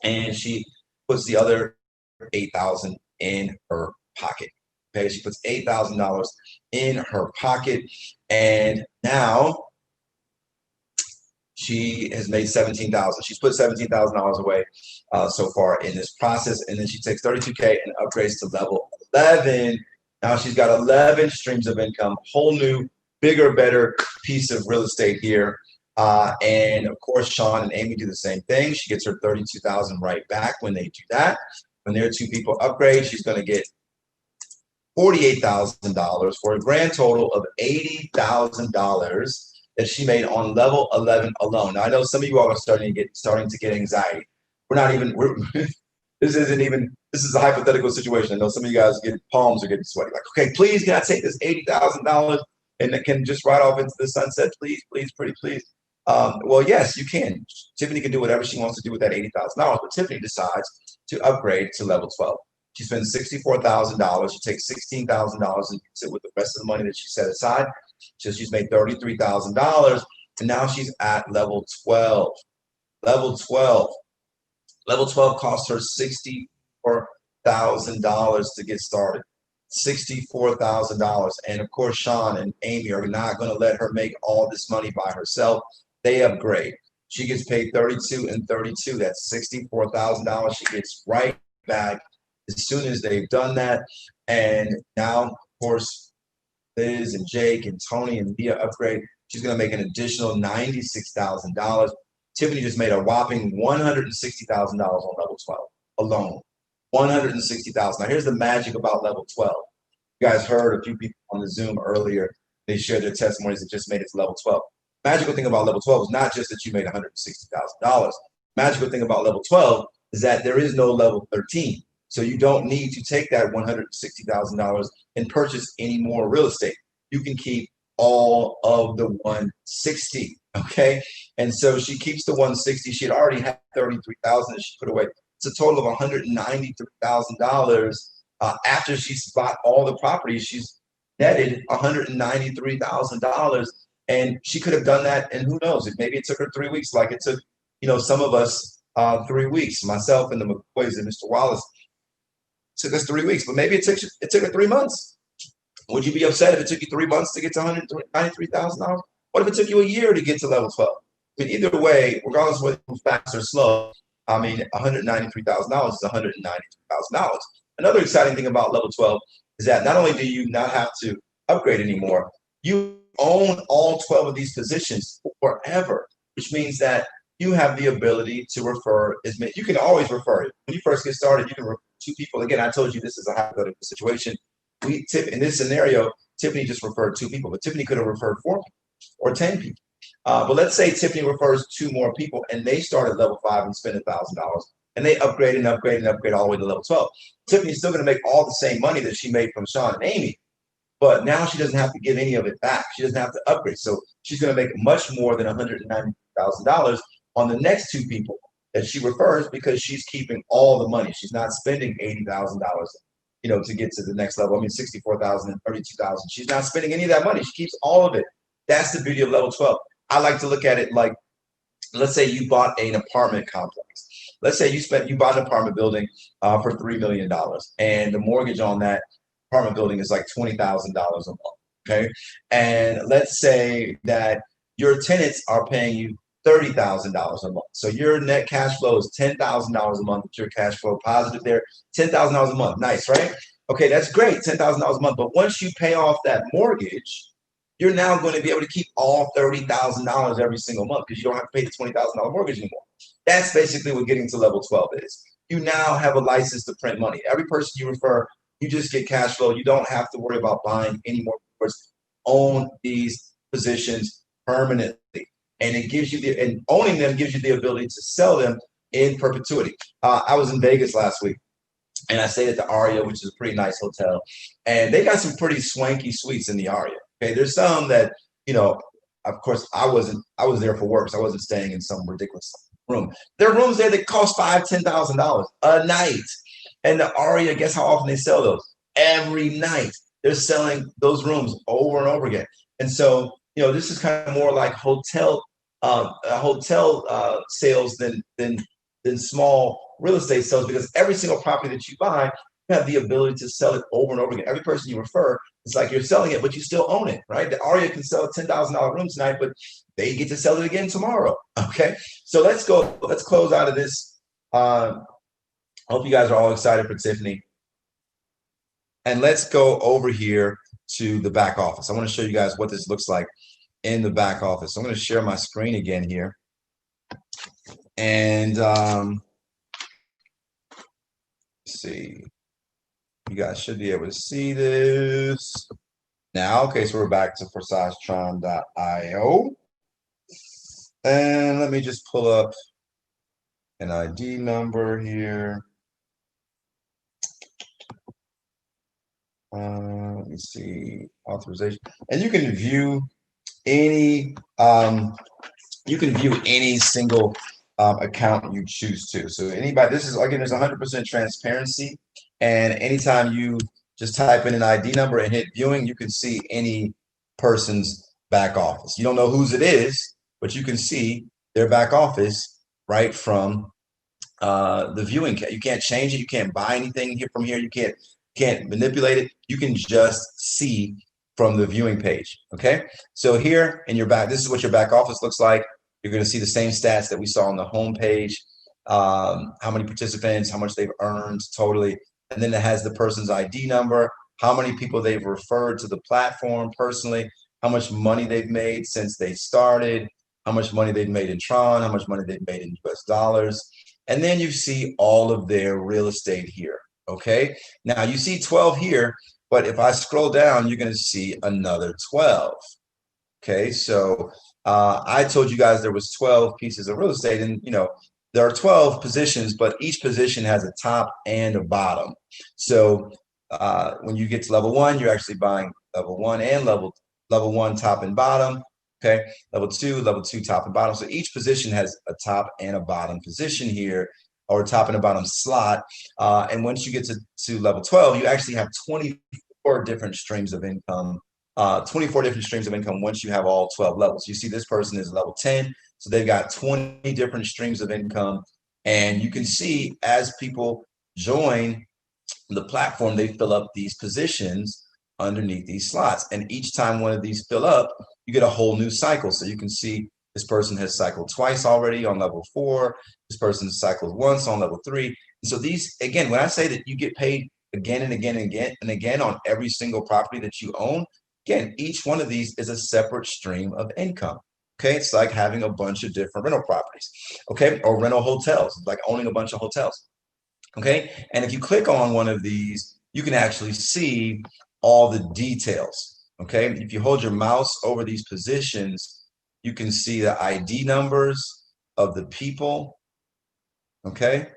And she puts the other $8,000 in her pocket. Okay. She puts $8,000 in her pocket. And now she has made $17,000. She's put $17,000 away so far in this process. And then she takes $32K and upgrades to level 11. Now she's got 11 streams of income, whole new, bigger, better piece of real estate here. And of course, Sean and Amy do the same thing. She gets her $32,000 right back when they do that. When their 2 people upgrade, she's going to get $48,000 for a grand total of $80,000 that she made on level 11 alone. Now, I know some of you all are starting to get anxiety. This is a hypothetical situation. I know some of you guys palms are getting sweaty. Like, okay, please, can I take this $80,000 and it can just ride off into the sunset? Please, please, pretty please. Well, yes, you can. Tiffany can do whatever she wants to do with that $80,000, but Tiffany decides to upgrade to level 12. She spends $64,000. She takes $16,000 and uses it with the rest of the money that she set aside. So she's made $33,000, and now she's at level 12. Level 12. Level 12 cost her $64,000 to get started. $64,000. And of course, Sean and Amy are not going to let her make all this money by herself. They upgrade. She gets paid $32,000 and $32,000. That's $64,000. She gets right back as soon as they've done that. And now, of course, Liz and Jake and Tony and Mia upgrade. She's going to make an additional $96,000. Tiffany just made a whopping $160,000 on level 12 alone. $160,000. Now, here's the magic about level 12. You guys heard a few people on the Zoom earlier. They shared their testimonies that just made it to level 12. Magical thing about level 12 is not just that you made $160,000. Magical thing about level 12 is that there is no level 13. So you don't need to take that $160,000 and purchase any more real estate. You can keep all of the 160, okay? And so she keeps the 160. She had already had $33,000 that she put away. It's a total of $193,000. After she's bought all the properties, she's netted $193,000. And she could have done that, and who knows? Maybe it took her 3 weeks, like it took, some of us 3 weeks. Myself and the McCoys and Mr. Wallace took us 3 weeks, but maybe it took her 3 months. Would you be upset if it took you 3 months to get to $193,000? What if it took you a year to get to level 12? I mean, either way, regardless of whether it was fast or slow, I mean, $193,000 is $193,000. Another exciting thing about level 12 is that not only do you not have to upgrade anymore, you own all 12 of these positions forever, which means that you have the ability to refer as many. You can always refer it. When you first get started, you can refer 2 people. Again, I told you this is a hypothetical situation. In this scenario, Tiffany just referred 2 people, but Tiffany could have referred 4 people or 10 people. But let's say Tiffany refers 2 more people and they start at level 5 and spend $1,000 and they upgrade and upgrade and upgrade all the way to level 12. Tiffany's still going to make all the same money that she made from Sean and Amy, but now she doesn't have to give any of it back. She doesn't have to upgrade. So she's going to make much more than $190,000 on the next 2 people that she refers because she's keeping all the money. She's not spending $80,000, to get to the next level. I mean, 64,000 and 32,000. She's not spending any of that money. She keeps all of it. That's the beauty of level 12. I like to look at it like, let's say you bought an apartment complex. Let's say you bought an apartment building for $3 million, and the mortgage on that apartment building is like $20,000 a month. Okay, and let's say that your tenants are paying you $30,000 a month. So your net cash flow is $10,000 a month. With your cash flow positive there, $10,000 a month. Nice, right? Okay, that's great, $10,000 a month. But once you pay off that mortgage, you're now going to be able to keep all $30,000 every single month because you don't have to pay the $20,000 mortgage anymore. That's basically what getting to level 12 is. You now have a license to print money. Every person you refer, you just get cash flow. You don't have to worry about buying any more. Own these positions permanently, and it gives you and owning them gives you the ability to sell them in perpetuity. I was in Vegas last week, and I stayed at the Aria, which is a pretty nice hotel, and they got some pretty swanky suites in the Aria. Okay, there's some that of course, I was there for work, so I wasn't staying in some ridiculous room. There are rooms there that cost $5,000-$10,000 a night, and the Aria, guess how often they sell those? Every night. They're selling those rooms over and over again. And so, this is kind of more like hotel sales than small real estate sales, because every single property that you buy, you have the ability to sell it over and over again. Every person you refer, it's like you're selling it, but you still own it, right? The Aria can sell a $10,000 room tonight, but they get to sell it again tomorrow. Okay. So let's close out of this. Hope you guys are all excited for Tiffany. And let's go over here to the back office. I want to show you guys what this looks like in the back office. So I'm going to share my screen again here. And let's see. You guys should be able to see this now. Okay, so we're back to ForsageTron.io. And let me just pull up an ID number here. Let me see, authorization, and you can view any single account you choose to. So anybody, this is again, there's 100% transparency, and anytime you just type in an ID number and hit viewing, you can see any person's back office. You don't know whose it is, but you can see their back office right from the viewing. You can't change it. You can't buy anything here from here. You can't manipulate it. You can just see from the viewing page. Okay, so here in your back, this is what your back office looks like. You're going to see the same stats that we saw on the home page, how many participants, how much they've earned totally, and then it has the person's ID number, how many people they've referred to the platform personally, how much money they've made since they started, how much money they've made in Tron, how much money they've made in US dollars, and then you see all of their real estate here. Okay, now you see 12 here, but if I scroll down, you're going to see another 12. Okay, so I told you guys there was 12 pieces of real estate, and there are 12 positions, but each position has a top and a bottom. So when you get to level 1, you're actually buying level 1 and level 1 top and bottom. Okay, level 2 top and bottom. So each position has a top and a bottom position here, or top and a bottom slot. And once you get to level 12, you actually have 24 different streams of income. 24 different streams of income once you have all 12 levels. You see this person is level 10, so they've got 20 different streams of income. And you can see as people join the platform, they fill up these positions underneath these slots. And each time one of these fill up, you get a whole new cycle. So you can see this person has cycled twice already on level 4. This person has cycled once on level 3. And so these, again, when I say that you get paid again and again and again and again on every single property that you own, again, each one of these is a separate stream of income. Okay, it's like having a bunch of different rental properties, okay, or rental hotels, it's like owning a bunch of hotels. Okay, and if you click on one of these, you can actually see all the details. Okay, if you hold your mouse over these positions, you can see the ID numbers of the people. Okay,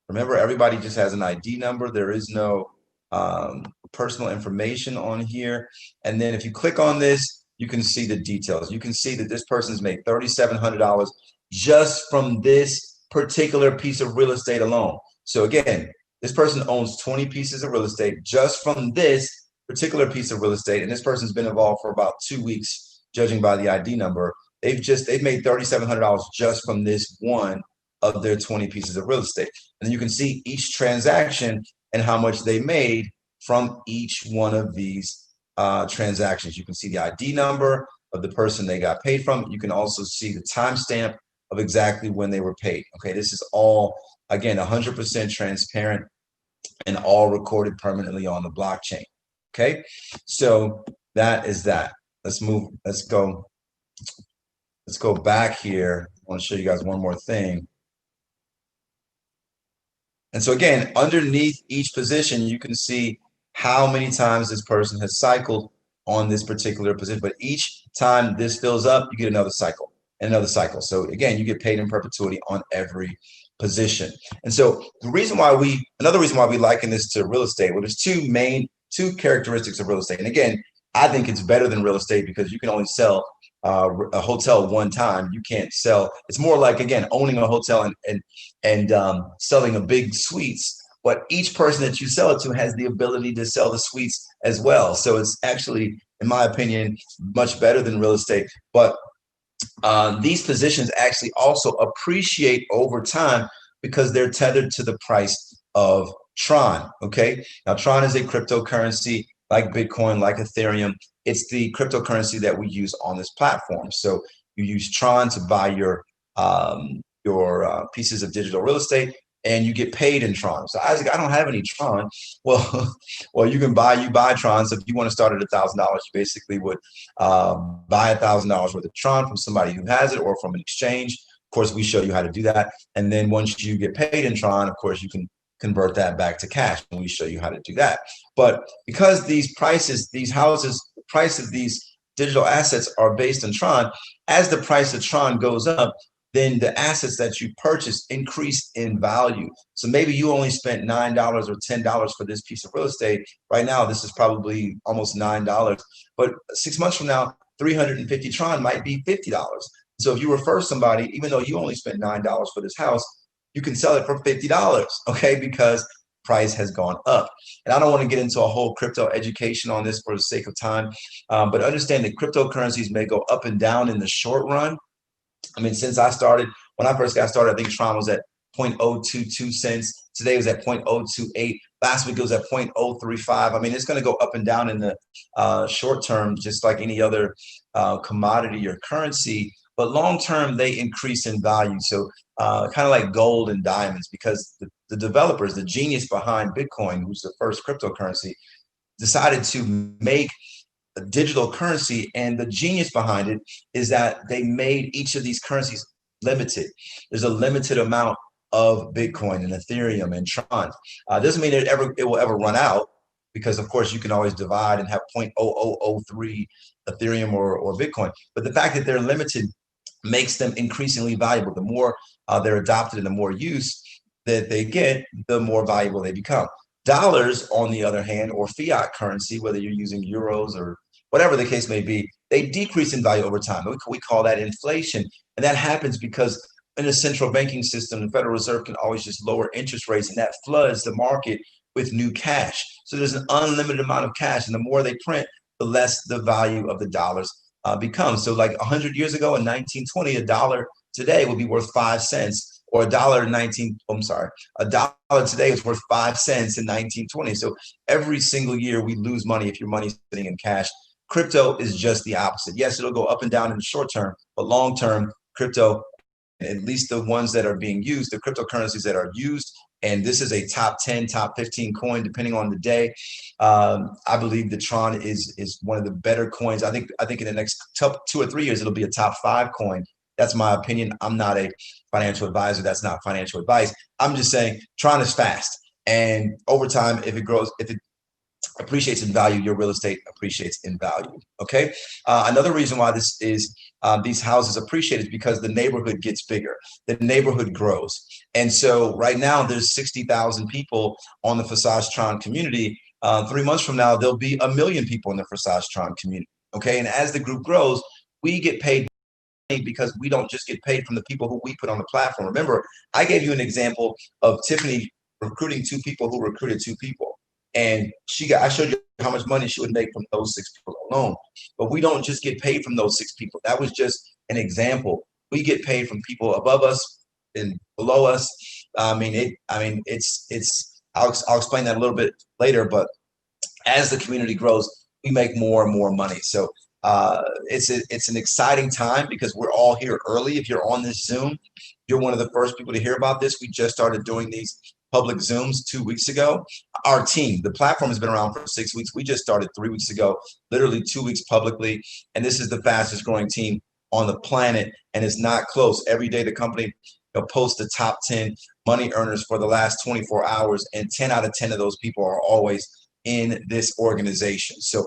remember, everybody just has an ID number. There is no personal information on here. And then if you click on this, you can see the details. You can see that this person's made $3,700 just from this particular piece of real estate alone. So again, this person owns 20 pieces of real estate just from this particular piece of real estate. And this person's been involved for about 2 weeks, judging by the ID number. They've made $3,700 just from this one of their 20 pieces of real estate. And then you can see each transaction and how much they made from each one of these transactions. You can see the ID number of the person they got paid from. You can also see the timestamp of exactly when they were paid. Okay, this is all, again, 100% transparent and all recorded permanently on the blockchain. Okay, so that is that. Let's go back here. I want to show you guys one more thing. And so again, underneath each position, you can see how many times this person has cycled on this particular position. But each time this fills up, you get another cycle and another cycle. So again, you get paid in perpetuity on every position. And so another reason why we liken this to real estate, well, there's two characteristics of real estate. And again, I think it's better than real estate because you can only sell a hotel one time. You can't sell. It's more like, again, owning a hotel and selling a big suites. But each person that you sell it to has the ability to sell the suites as well. So it's actually, in my opinion, much better than real estate. But these positions actually also appreciate over time because they're tethered to the price of Tron. Okay, now Tron is a cryptocurrency like Bitcoin, like Ethereum. It's the cryptocurrency that we use on this platform. So you use Tron to buy your pieces of digital real estate, and you get paid in Tron. So Isaac, I don't have any Tron. Well, you buy Tron. So if you want to start at $1,000, you basically would buy $1,000 worth of Tron from somebody who has it or from an exchange. Of course, we show you how to do that. And then once you get paid in Tron, of course, you can convert that back to cash, and we show you how to do that. But because these prices, these houses, the price of these digital assets are based on Tron, as the price of Tron goes up, then the assets that you purchase increase in value. So maybe you only spent $9 or $10 for this piece of real estate. Right now, this is probably almost $9. But 6 months from now, 350 Tron might be $50. So if you refer somebody, even though you only spent $9 for this house, you can sell it for $50, okay? Because price has gone up. And I don't want to get into a whole crypto education on this for the sake of time, but understand that cryptocurrencies may go up and down in the short run. I mean, when I first got started, I think Tron was at 0.022 cents. Today it was at 0.028. Last week it was at 0.035. I mean, it's going to go up and down in the short term, just like any other commodity or currency. But long term, they increase in value. So kind of like gold and diamonds, because the developers, the genius behind Bitcoin, who's the first cryptocurrency, decided to make a digital currency. And the genius behind it is that they made each of these currencies limited. There's a limited amount of Bitcoin and Ethereum and Tron. Doesn't mean it will ever run out, because of course you can always divide and have 0.0003 Ethereum or Bitcoin. But the fact that they're limited makes them increasingly valuable. The more they're adopted and the more use that they get, the more valuable they become. Dollars, on the other hand, or fiat currency, whether you're using euros or whatever the case may be, they decrease in value over time. We call that inflation. And that happens because in a central banking system, the Federal Reserve can always just lower interest rates, and that floods the market with new cash. So there's an unlimited amount of cash, and the more they print, the less the value of the dollars becomes. So like 100 years ago in 1920, a dollar today would be worth 5 cents, or a dollar today is worth 5 cents in 1920. So every single year we lose money if your money's sitting in cash. Crypto is just the opposite. Yes, it'll go up and down in the short term, but long term, crypto, at least the ones that are being used, the cryptocurrencies that are used And this is a top 10, top 15 coin, depending on the day. I believe the Tron is one of the better coins. I think in the next 2 or 3 years, it'll be a top 5 coin. That's my opinion. I'm not a financial advisor. That's not financial advice. I'm just saying Tron is fast. And over time, if it grows, if it appreciates in value, your real estate appreciates in value. Okay. Another reason why this is these houses appreciate is because the neighborhood gets bigger, the neighborhood grows, and so right now there's 60,000 people on the ForsageTron community. 3 months from now, there'll be 1 million people in the ForsageTron community. Okay, and as the group grows, we get paid because we don't just get paid from the people who we put on the platform. Remember, I gave you an example of Tiffany recruiting 2 people who recruited 2 people. And I showed you how much money she would make from those 6 people alone. But we don't just get paid from those 6 people. That was just an example. We get paid from people above us and below us. I'll explain that a little bit later, but as the community grows, we make more and more money. So it's an exciting time because we're all here early. If you're on this Zoom, you're one of the first people to hear about this. We just started doing these public Zooms 2 weeks ago. Our team, the platform has been around for 6 weeks. We just started 3 weeks ago, literally 2 weeks publicly. And this is the fastest growing team on the planet. And it's not close. Every day the company posts the top 10 money earners for the last 24 hours. And 10 out of 10 of those people are always in this organization. So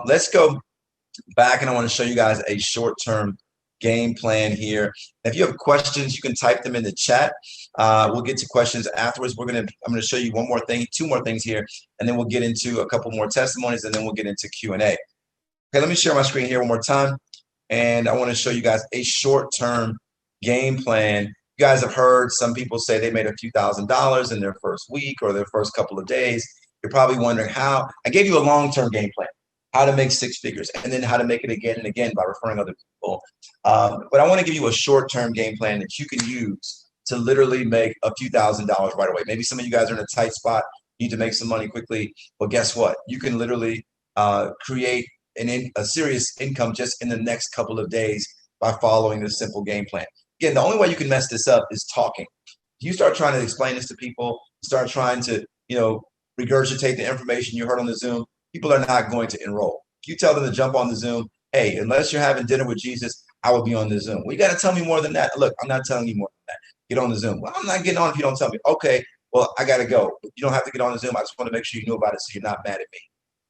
let's go back, and I want to show you guys a short-term game plan here. If you have questions, you can type them in the chat. We'll get to questions afterwards. I'm going to show you 2 more things here, and then we'll get into a couple more testimonies, and then we'll get into Q&A. Okay, let me share my screen here one more time, and I want to show you guys a short-term game plan. You guys have heard some people say they made a few $1,000s in their first week or their first couple of days. You're probably wondering how. I gave you a long-term game plan, how to make 6 figures, and then how to make it again and again by referring other people. But I want to give you a short-term game plan that you can use to literally make a few $1,000s right away. Maybe some of you guys are in a tight spot, need to make some money quickly. But guess what? You can literally create a serious income just in the next couple of days by following this simple game plan. Again, the only way you can mess this up is talking. You start trying to explain this to people, start trying to, regurgitate the information you heard on the Zoom, people are not going to enroll. If you tell them to jump on the Zoom, hey, unless you're having dinner with Jesus, I will be on the Zoom. Well, you got to tell me more than that. Look, I'm not telling you more than that. Get on the Zoom. Well, I'm not getting on if you don't tell me. Okay, well, I got to go. You don't have to get on the Zoom. I just want to make sure you know about it so you're not mad at me.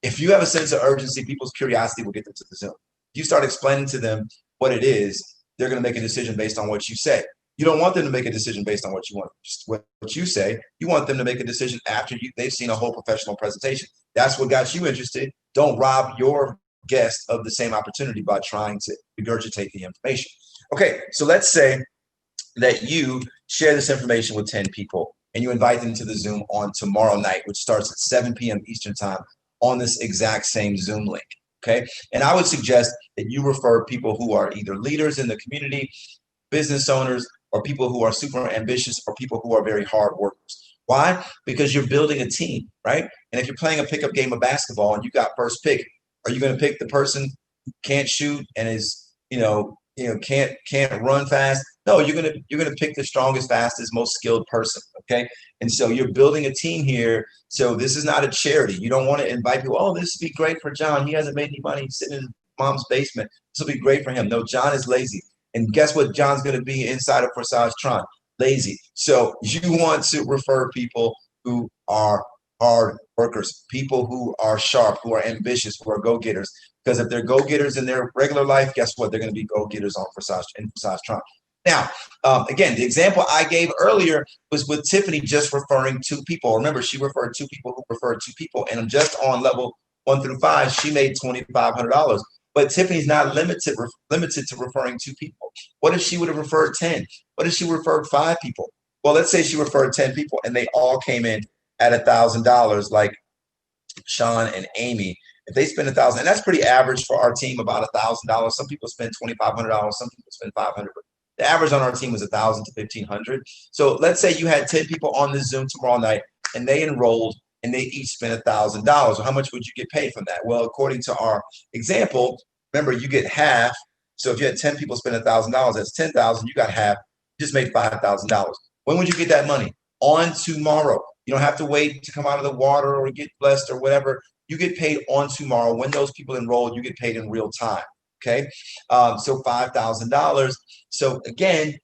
If you have a sense of urgency, people's curiosity will get them to the Zoom. If you start explaining to them what it is, they're going to make a decision based on what you say. You don't want them to make a decision based on what you want, just what you say. You want them to make a decision after they've seen a whole professional presentation. That's what got you interested. Don't rob your guest of the same opportunity by trying to regurgitate the information. Okay, so let's say that you share this information with 10 people and you invite them to the Zoom on tomorrow night, which starts at 7 p.m. Eastern time on this exact same Zoom link. Okay, and I would suggest that you refer people who are either leaders in the community, business owners, or people who are super ambitious, or people who are very hard workers. Why? Because you're building a team, right? And if you're playing a pickup game of basketball and you got first pick, are you going to pick the person who can't shoot and is, can't run fast? No, you're gonna pick the strongest, fastest, most skilled person. Okay, and so you're building a team here. So this is not a charity. You don't want to invite people. Oh, this would be great for John. He hasn't made any money. He's sitting in his mom's basement. This will be great for him. No, John is lazy. And guess what? John's going to be inside of ForsageTron, lazy. So you want to refer people who are hard workers, people who are sharp, who are ambitious, who are go-getters. Because if they're go-getters in their regular life, guess what? They're going to be go-getters on ForsageTron. Now, again, the example I gave earlier was with Tiffany just referring 2 people. Remember, she referred 2 people who referred 2 people, and just on level 1 through 5, she made $2,500. But Tiffany's not limited to referring 2 people. What if she would have referred 10? What if she referred 5 people? Well, let's say she referred 10 people and they all came in at $1,000, like Sean and Amy. If they spend $1,000, and that's pretty average for our team, about $1,000. Some people spend $2,500. Some people spend $500. But the average on our team was $1,000 to $1,500. So let's say you had 10 people on this Zoom tomorrow night and they enrolled and they each spent $1,000. Well, how much would you get paid from that? Well, according to our example, remember, you get half. So if you had 10 people spend $1,000, that's $10,000. You got half. You just made $5,000. When would you get that money? on tomorrow. You don't have to wait to come out of the water or get blessed or whatever. You get paid on tomorrow. When those people enroll, you get paid in real time. Okay, so $5,000. So again,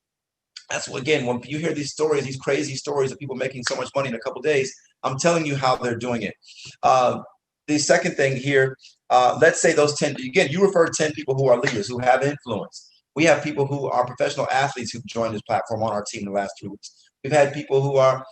that's what, again, when you hear these stories, these crazy stories of people making so much money in a couple of days, I'm telling you how they're doing it. The second thing here, let's say those 10, again, you referred 10 people who are leaders, who have influence. We have people who are professional athletes who've joined this platform on our team in the last 3 weeks. We've had people who are,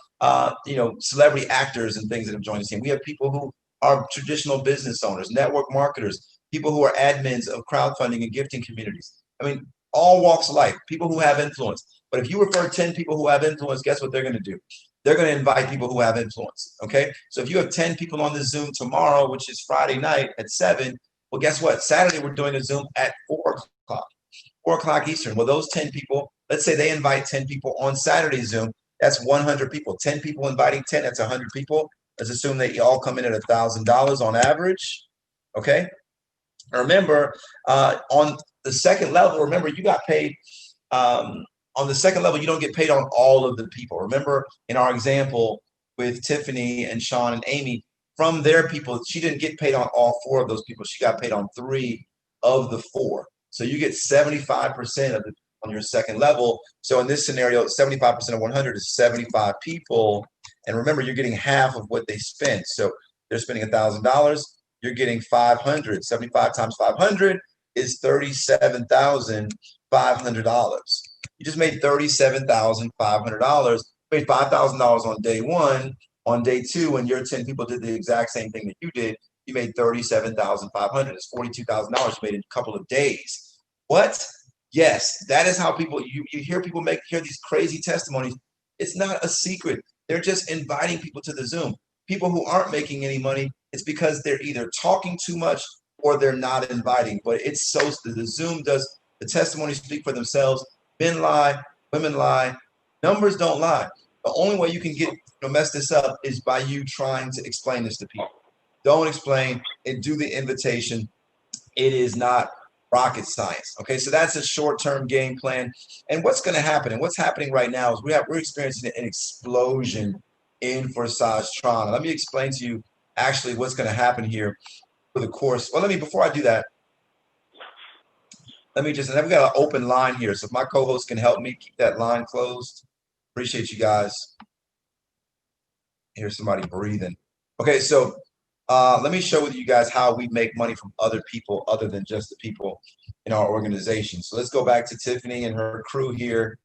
celebrity actors and things that have joined the team. We have people who are traditional business owners, network marketers, people who are admins of crowdfunding and gifting communities. I mean, all walks of life, people who have influence. But if you refer 10 people who have influence, guess what they're going to do? They're going to invite people who have influence. Okay. So if you have 10 people on the Zoom tomorrow, which is Friday night at 7, well, guess what? Saturday, we're doing a Zoom at 4 o'clock, 4 o'clock Eastern. Well, those 10 people, let's say they invite 10 people on Saturday Zoom. That's 100 people. 10 people inviting 10, that's 100 people. Let's assume they all come in at $1,000 on average. Okay. Remember, on the second level, remember, you got paid. On the second level, you don't get paid on all of the people. Remember, in our example with Tiffany and Sean and Amy, from their people, she didn't get paid on all 4 of those people. She got paid on 3 of the 4. So you get 75% of it on your second level. So in this scenario, 75% of 100 is 75 people. And remember, you're getting half of what they spent. So they're spending $1,000. You're getting 500. 75 times 500 is $37,500. You just made $37,500. Made $5,000 on day 1. On day 2, when your 10 people did the exact same thing that you did, you made $37,500. It's $42,000 you made in a couple of days. What? Yes, that is how people. You hear people hear these crazy testimonies. It's not a secret. They're just inviting people to the Zoom. People who aren't making any money, it's because they're either talking too much or they're not inviting. But it's so the Zoom does, the testimonies speak for themselves. Men lie, women lie, numbers don't lie. The only way you can mess this up is by you trying to explain this to people. Don't explain and do the invitation. It is not rocket science. Okay, so that's a short-term game plan. And what's going to happen, and what's happening right now is we're experiencing an explosion in ForsageTron. Let me explain to you actually what's going to happen here for the course. Well, before I do that, and we've got an open line here. So if my co-host can help me keep that line closed, appreciate you guys. Here's somebody breathing. Okay, so let me show with you guys how we make money from other people other than just the people in our organization. So let's go back to Tiffany and her crew here.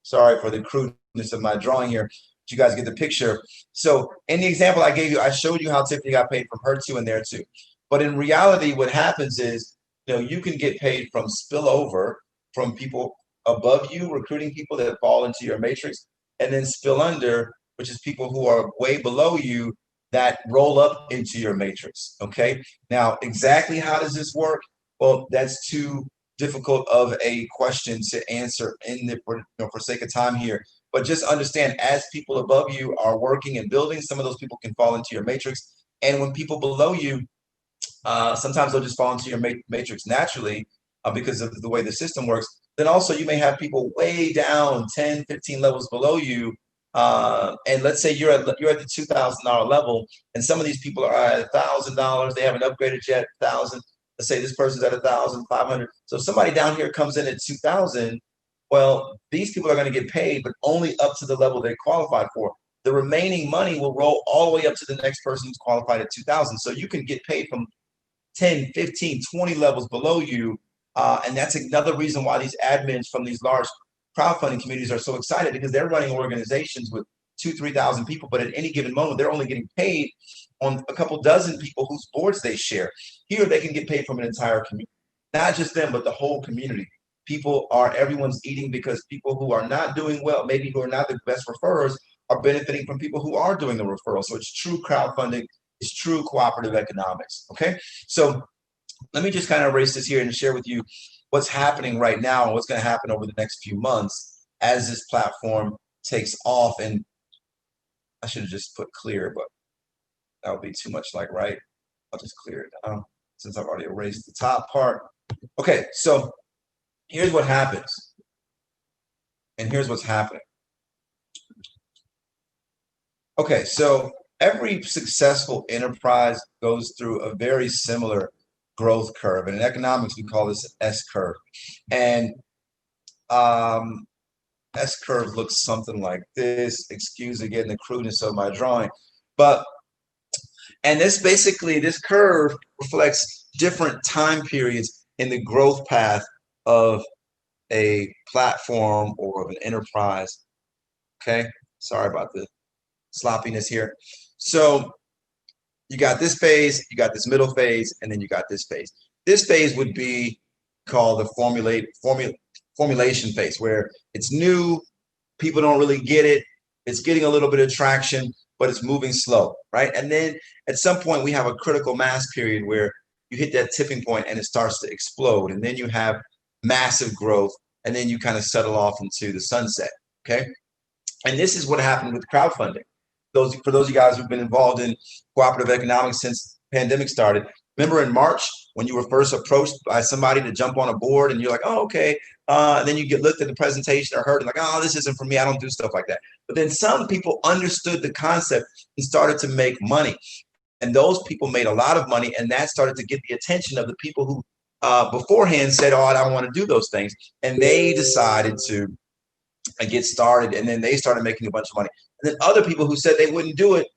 Sorry for the crudeness of my drawing here, but you guys get the picture. So in the example I gave you, I showed you how Tiffany got paid from her 2 and their 2. But in reality, what happens is, you can get paid from spillover from people above you, recruiting people that fall into your matrix, and then spill under, which is people who are way below you that roll up into your matrix. Okay. Now, exactly how does this work? Well, that's too difficult of a question to answer for sake of time here. But just understand, as people above you are working and building, some of those people can fall into your matrix. And when people below you, sometimes they'll just fall into your matrix naturally because of the way the system works. Then also you may have people way down 10, 15 levels below you. And let's say you're at the $2,000 level, and some of these people are at $1,000. They haven't upgraded yet, 1,000. Let's say this person's at 1,500. So if somebody down here comes in at 2,000, well, these people are going to get paid, but only up to the level they qualified for. The remaining money will roll all the way up to the next person who's qualified at 2,000. So you can get paid from 10, 15, 20 levels below you. And that's another reason why these admins from these large crowdfunding communities are so excited, because they're running organizations with 2,000, 3,000 people, but at any given moment, they're only getting paid on a couple dozen people whose boards they share. Here, they can get paid from an entire community, not just them, but the whole community. Everyone's eating because people who are not doing well, maybe who are not the best referrers, are benefiting from people who are doing the referral. So it's true crowdfunding. It's true cooperative economics. Okay, so let me just kind of erase this here and share with you what's happening right now and what's going to happen over the next few months as this platform takes off. And I should have just put clear, but that would be too much right. I'll just clear it down since I've already erased the top part. Okay, so here's what happens. And here's what's happening. Okay, so every successful enterprise goes through a very similar growth curve. And in economics, we call this an S curve. And um, S curve looks something like this. Excuse again the crudeness of my drawing. But and this curve reflects different time periods in the growth path of a platform or of an enterprise. Okay, sorry about the sloppiness here. So you got this phase, you got this middle phase, and then you got this phase. This phase would be called the formulation phase, where it's new, people don't really get it, it's getting a little bit of traction, but it's moving slow, right? And then at some point we have a critical mass period where you hit that tipping point and it starts to explode, and then you have massive growth, and then you kind of settle off into the sunset. Okay, and this is what happened with crowdfunding. For those of you guys who've been involved in cooperative economics since the pandemic started, remember in March when you were first approached by somebody to jump on a board and you're like, oh, okay. And then you get looked at the presentation or heard and like, oh, this isn't for me. I don't do stuff like that. But then some people understood the concept and started to make money. And those people made a lot of money, and that started to get the attention of the people who beforehand said, oh, I don't want to do those things. And they decided to get started, and then they started making a bunch of money. And then other people who said they wouldn't do it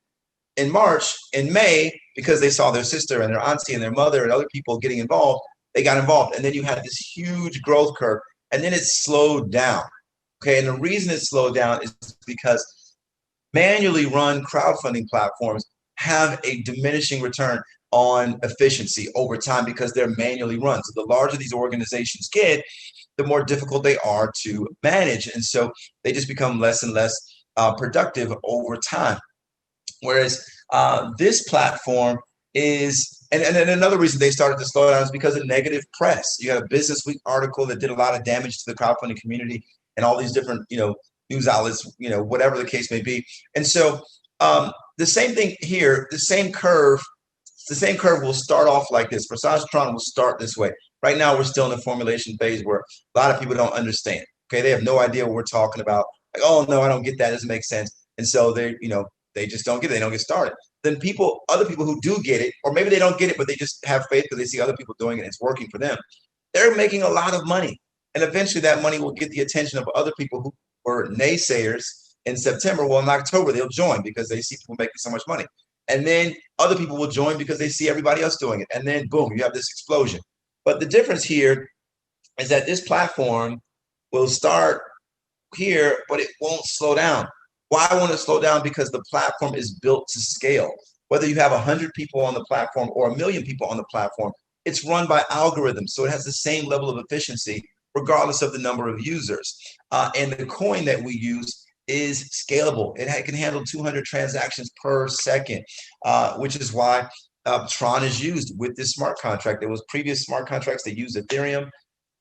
in May, because they saw their sister and their auntie and their mother and other people getting involved, they got involved. And then you had this huge growth curve, and then it slowed down. Okay, and the reason it slowed down is because manually run crowdfunding platforms have a diminishing return on efficiency over time because they're manually run. So the larger these organizations get, the more difficult they are to manage. And so they just become less and less productive over time. Whereas this platform is, and another reason they started to slow down is because of negative press. You had a Business Week article that did a lot of damage to the crowdfunding community and all these different, news outlets, whatever the case may be. And so the same thing here, the same curve will start off like this. ForsageTron will start this way. Right now, we're still in the formulation phase where a lot of people don't understand. Okay, they have no idea what we're talking about. Like, oh no, I don't get that. It doesn't make sense. And so they just don't get it. They don't get started. Then other people who do get it, or maybe they don't get it, but they just have faith because they see other people doing it and it's working for them. They're making a lot of money. And eventually that money will get the attention of other people who were naysayers in September. Well, in October, they'll join because they see people making so much money. And then other people will join because they see everybody else doing it. And then boom, you have this explosion. But the difference here is that this platform will start here, but it won't slow down. Why won't it slow down? Because the platform is built to scale. Whether you have 100 people on the platform or 1 million people on the platform, it's run by algorithms. So it has the same level of efficiency regardless of the number of users. And the coin that we use is scalable. It can handle 200 transactions per second, which is why Tron is used with this smart contract. There was previous smart contracts that used Ethereum.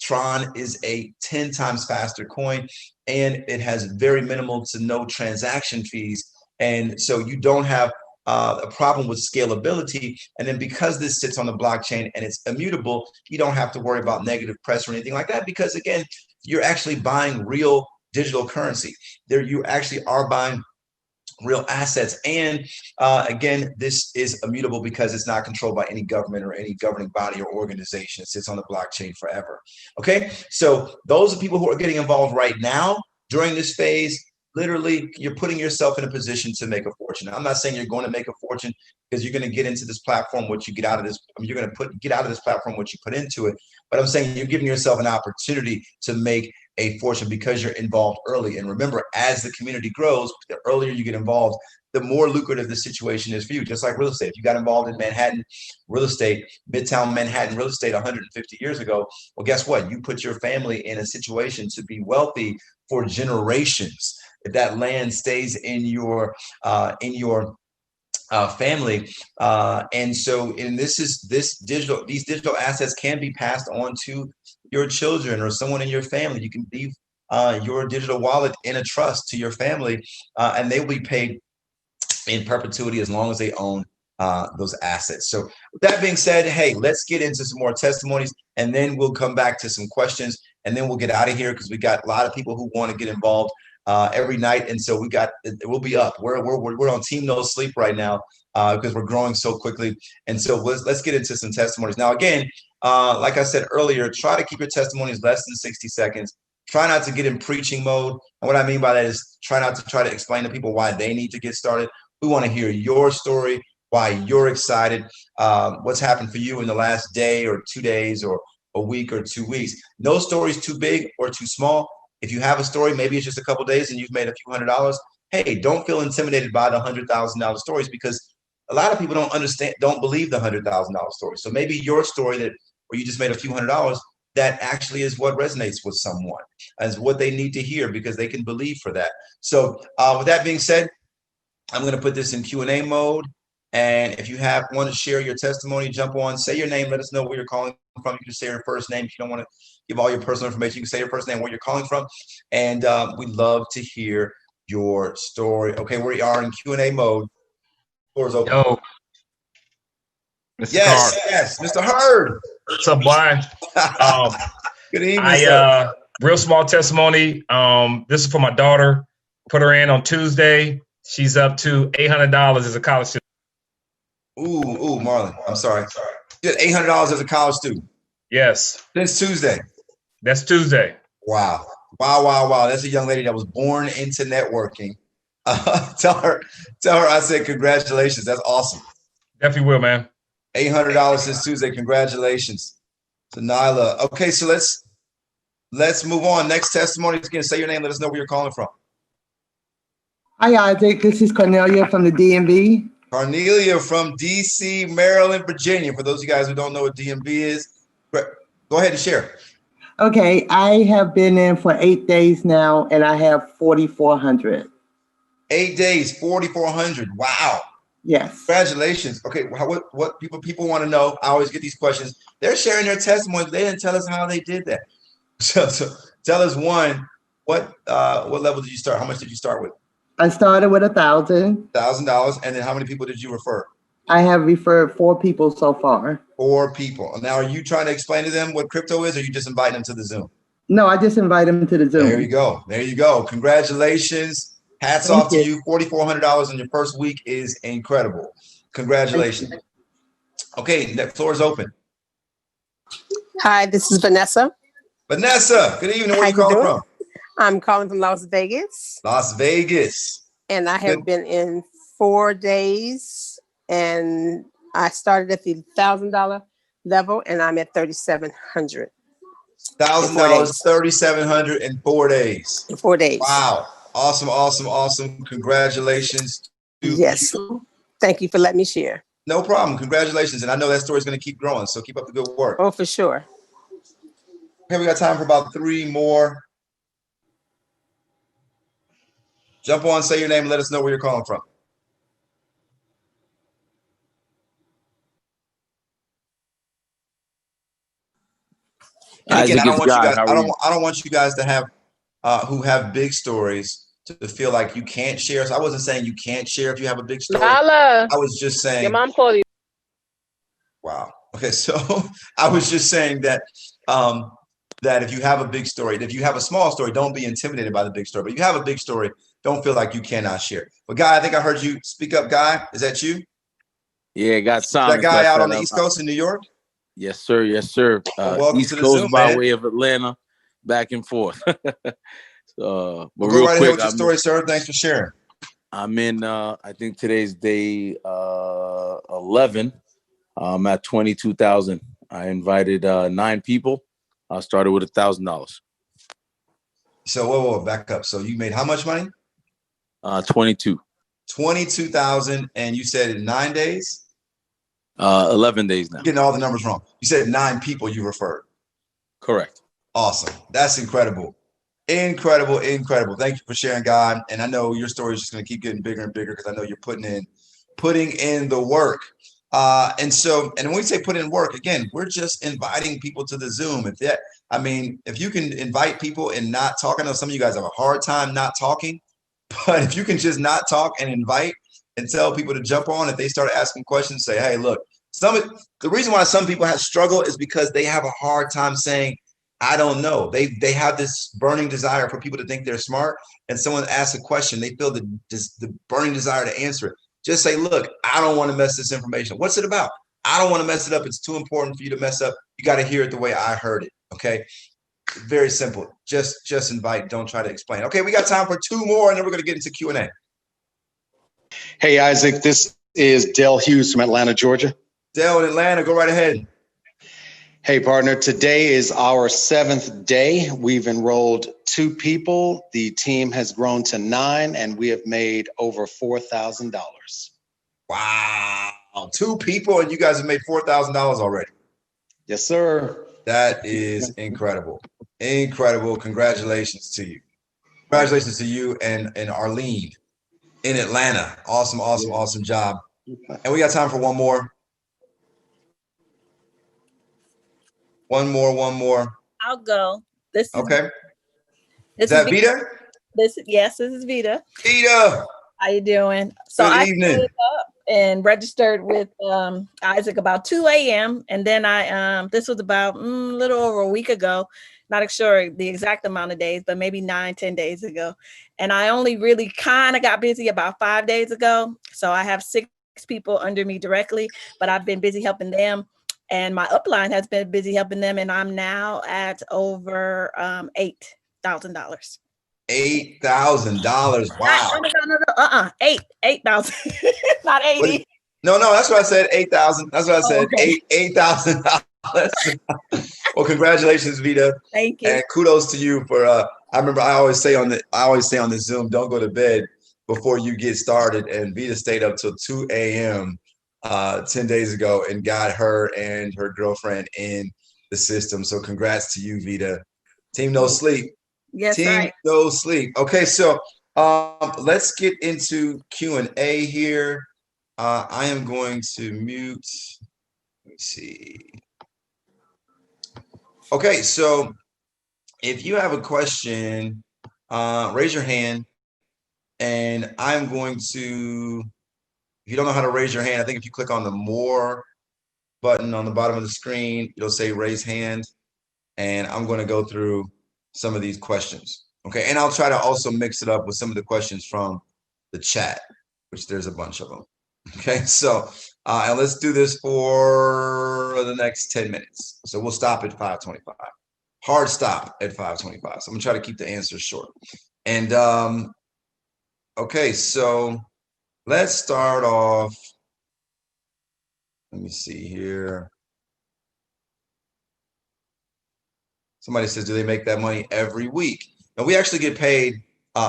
Tron is a 10 times faster coin, and it has very minimal to no transaction fees. And so you don't have a problem with scalability. And then because this sits on the blockchain and it's immutable, you don't have to worry about negative press or anything like that, because again, you're actually buying real digital currency. You actually are buying real assets. And again, this is immutable because it's not controlled by any government or any governing body or organization. It sits on the blockchain forever. Okay, so those are people who are getting involved right now during this phase. Literally, you're putting yourself in a position to make a fortune. I'm not saying you're going to make a fortune because you're going to get into this platform what you get out of this. You're going to get out of this platform what you put into it. But I'm saying you're giving yourself an opportunity to make a fortune because you're involved early. And remember, as the community grows, the earlier you get involved, the more lucrative the situation is for you. Just like real estate. If you got involved in Manhattan real estate, Midtown Manhattan real estate 150 years ago, well, guess what? You put your family in a situation to be wealthy for generations. If that land stays in your family, and these digital assets can be passed on to your children or someone in your family. You can leave your digital wallet in a trust to your family, and they will be paid in perpetuity as long as they own those assets. So with that being said, hey, let's get into some more testimonies, and then we'll come back to some questions, and then we'll get out of here because we got a lot of people who want to get involved every night. And so we'll be up. We're on Team No Sleep right now because we're growing so quickly. And so let's get into some testimonies. Now, again, like I said earlier, try to keep your testimonies less than 60 seconds. Try not to get in preaching mode. And what I mean by that is try not to try to explain to people why they need to get started. We want to hear your story, why you're excited, what's happened for you in the last day or 2 days or a week or 2 weeks. No story's too big or too small. If you have a story, maybe it's just a couple days and you've made a few $100s. Hey, don't feel intimidated by the $100,000 stories, because a lot of people don't believe the $100,000 story. So maybe your story where you just made a few $100s, that actually is what resonates with someone, as what they need to hear, because they can believe for that. So with that being said, I'm going to put this in Q&A mode. And if you want to share your testimony, jump on, say your name, let us know where you're calling from. You can say your first name. If you don't want to give all your personal information, you can say your first name, where you're calling from. And we'd love to hear your story. Okay, we are in Q&A mode. Floor is open. Yo, Mr. Yes, Carr. yes, Mr. Hurd. What's up, boy? Good evening, sir. Real small testimony. This is for my daughter. Put her in on Tuesday. She's up to $800 as a college student. Ooh, Marlon, I'm sorry. You did $800 as a college student. Yes. Since Tuesday. That's Tuesday. Wow. That's a young lady that was born into networking. Tell her I said congratulations. That's awesome. Definitely will, man. $800 since Tuesday. Congratulations to Nyla. Okay, so let's move on. Next testimony. Again, say your name. Let us know where you're calling from. Hi, Isaac. This is Cornelia from the DMV. Cornelia from DC, Maryland, Virginia. For those of you guys who don't know what DMV is, go ahead and share. Okay, I have been in for 8 days now, and I have 4,400. 8 days, 4,400. Wow. Yes. Congratulations. Okay, what people want to know? I always get these questions. They're sharing their testimonies. They didn't tell us how they did that. So tell us, one, what level did you start? How much did you start with? I started with $1,000. $1,000. And then how many people did you refer? I have referred 4 people so far. 4 people. Now, are you trying to explain to them what crypto is, or are you just inviting them to the Zoom? No, I just invite them to the Zoom. There you go. Congratulations. Hats off to you. $4,400 in your first week is incredible. Congratulations. Okay, the floor is open. Hi, this is Vanessa. Vanessa, good evening. Where are you calling from? I'm calling from Las Vegas. Las Vegas. And I have been in 4 days, and I started at the $1,000 level, and I'm at $3,700. $1,000, 3,700 in 4 days. In 4 days. Wow. Awesome. Congratulations. Yes. Thank you for letting me share. No problem. Congratulations. And I know that story is going to keep growing. So keep up the good work. Oh, for sure. Okay, we got time for about 3 more. Jump on, say your name, and let us know where you're calling from. And again, I don't want you guys to have who have big stories to feel like you can't share. So I wasn't saying you can't share if you have a big story. I was just saying. Your mom called you. Wow. Okay, so I was just saying that that if you have a big story, if you have a small story, don't be intimidated by the big story. But if you have a big story, don't feel like you cannot share. But Guy, I think I heard you speak up. Guy, is that you? Yeah, got some. That guy out on the East Coast in New York? Yes, sir. Welcome East to the Coast Zoom, by man. way of Atlanta, back and forth. Well, but go real right ahead quick, with your story, sir. Thanks for sharing. I'm in. I think today's day 11. I'm at 22,000. I invited 9 people. I started with $1,000. So whoa, back up. So you made how much money? 22. 22,000, and you said in 9 days? 11 days now. I'm getting all the numbers wrong. You said 9 people you referred. Correct. Awesome. That's incredible. Incredible. Thank you for sharing, God. And I know your story is just going to keep getting bigger and bigger because I know you're putting in the work. And when we say put in work, again, we're just inviting people to the Zoom. If you can invite people and not talk, I know some of you guys have a hard time not talking, but if you can just not talk and invite and tell people to jump on, if they start asking questions, say, hey, look, the reason why some people have struggle is because they have a hard time saying, I don't know. They have this burning desire for people to think they're smart, and someone asks a question, they feel the burning desire to answer it. Just say, look, I don't want to mess this information. What's it about? I don't want to mess it up. It's too important for you to mess up. You got to hear it the way I heard it. Okay. Very simple. Just invite. Don't try to explain. Okay, we got time for 2 more, and then we're going to get into Q&A. Hey, Isaac, this is Dale Hughes from Atlanta, Georgia. Dale in Atlanta, go right ahead. Hey, partner, today is our 7th day. We've enrolled 2 people. The team has grown to 9, and we have made over $4,000. Wow. 2 people, and you guys have made $4,000 already. Yes, sir. That is incredible. Incredible. Congratulations to you. Congratulations to you and Arlene in Atlanta. Awesome, awesome, awesome job. And we got time for one more. One more. I'll go. This is okay. This is that Vita? This is Vita. Vita. How you doing? So Good I evening. stayed up and registered with Isaac about 2 a.m. and then I this was about a little over a week ago. Not sure the exact amount of days, but maybe 9-10 days ago. And I only really kind of got busy about 5 days ago. So I have 6 people under me directly, but I've been busy helping them. And my upline has been busy helping them. And I'm now at over $8,000. $8,000. Wow. No. 8,000, not 80. No, that's what I said. 8,000. That's what I said. Okay. $8,000. Well, congratulations, Vita. Thank you. And kudos to you for. I remember I always say on the Zoom, don't go to bed before you get started. And Vita stayed up till 2 a.m. 10 days ago and got her and her girlfriend in the system. So congrats to you, Vita. Team No Sleep. Yes, Team right. No Sleep. Okay, so let's get into Q&A here. I am going to mute. Let me see. Okay, so if you have a question, raise your hand, and I'm going to. If you don't know how to raise your hand, I think if you click on the More button on the bottom of the screen, it'll say Raise Hand, and I'm going to go through some of these questions. Okay, and I'll try to also mix it up with some of the questions from the chat, which there's a bunch of them. Okay, so and let's do this for the next 10 minutes. So we'll stop at 5:25. Hard stop at 5:25. So I'm gonna try to keep the answers short. And okay, so let's start off. Let me see here. Somebody says, do they make that money every week? And we actually get paid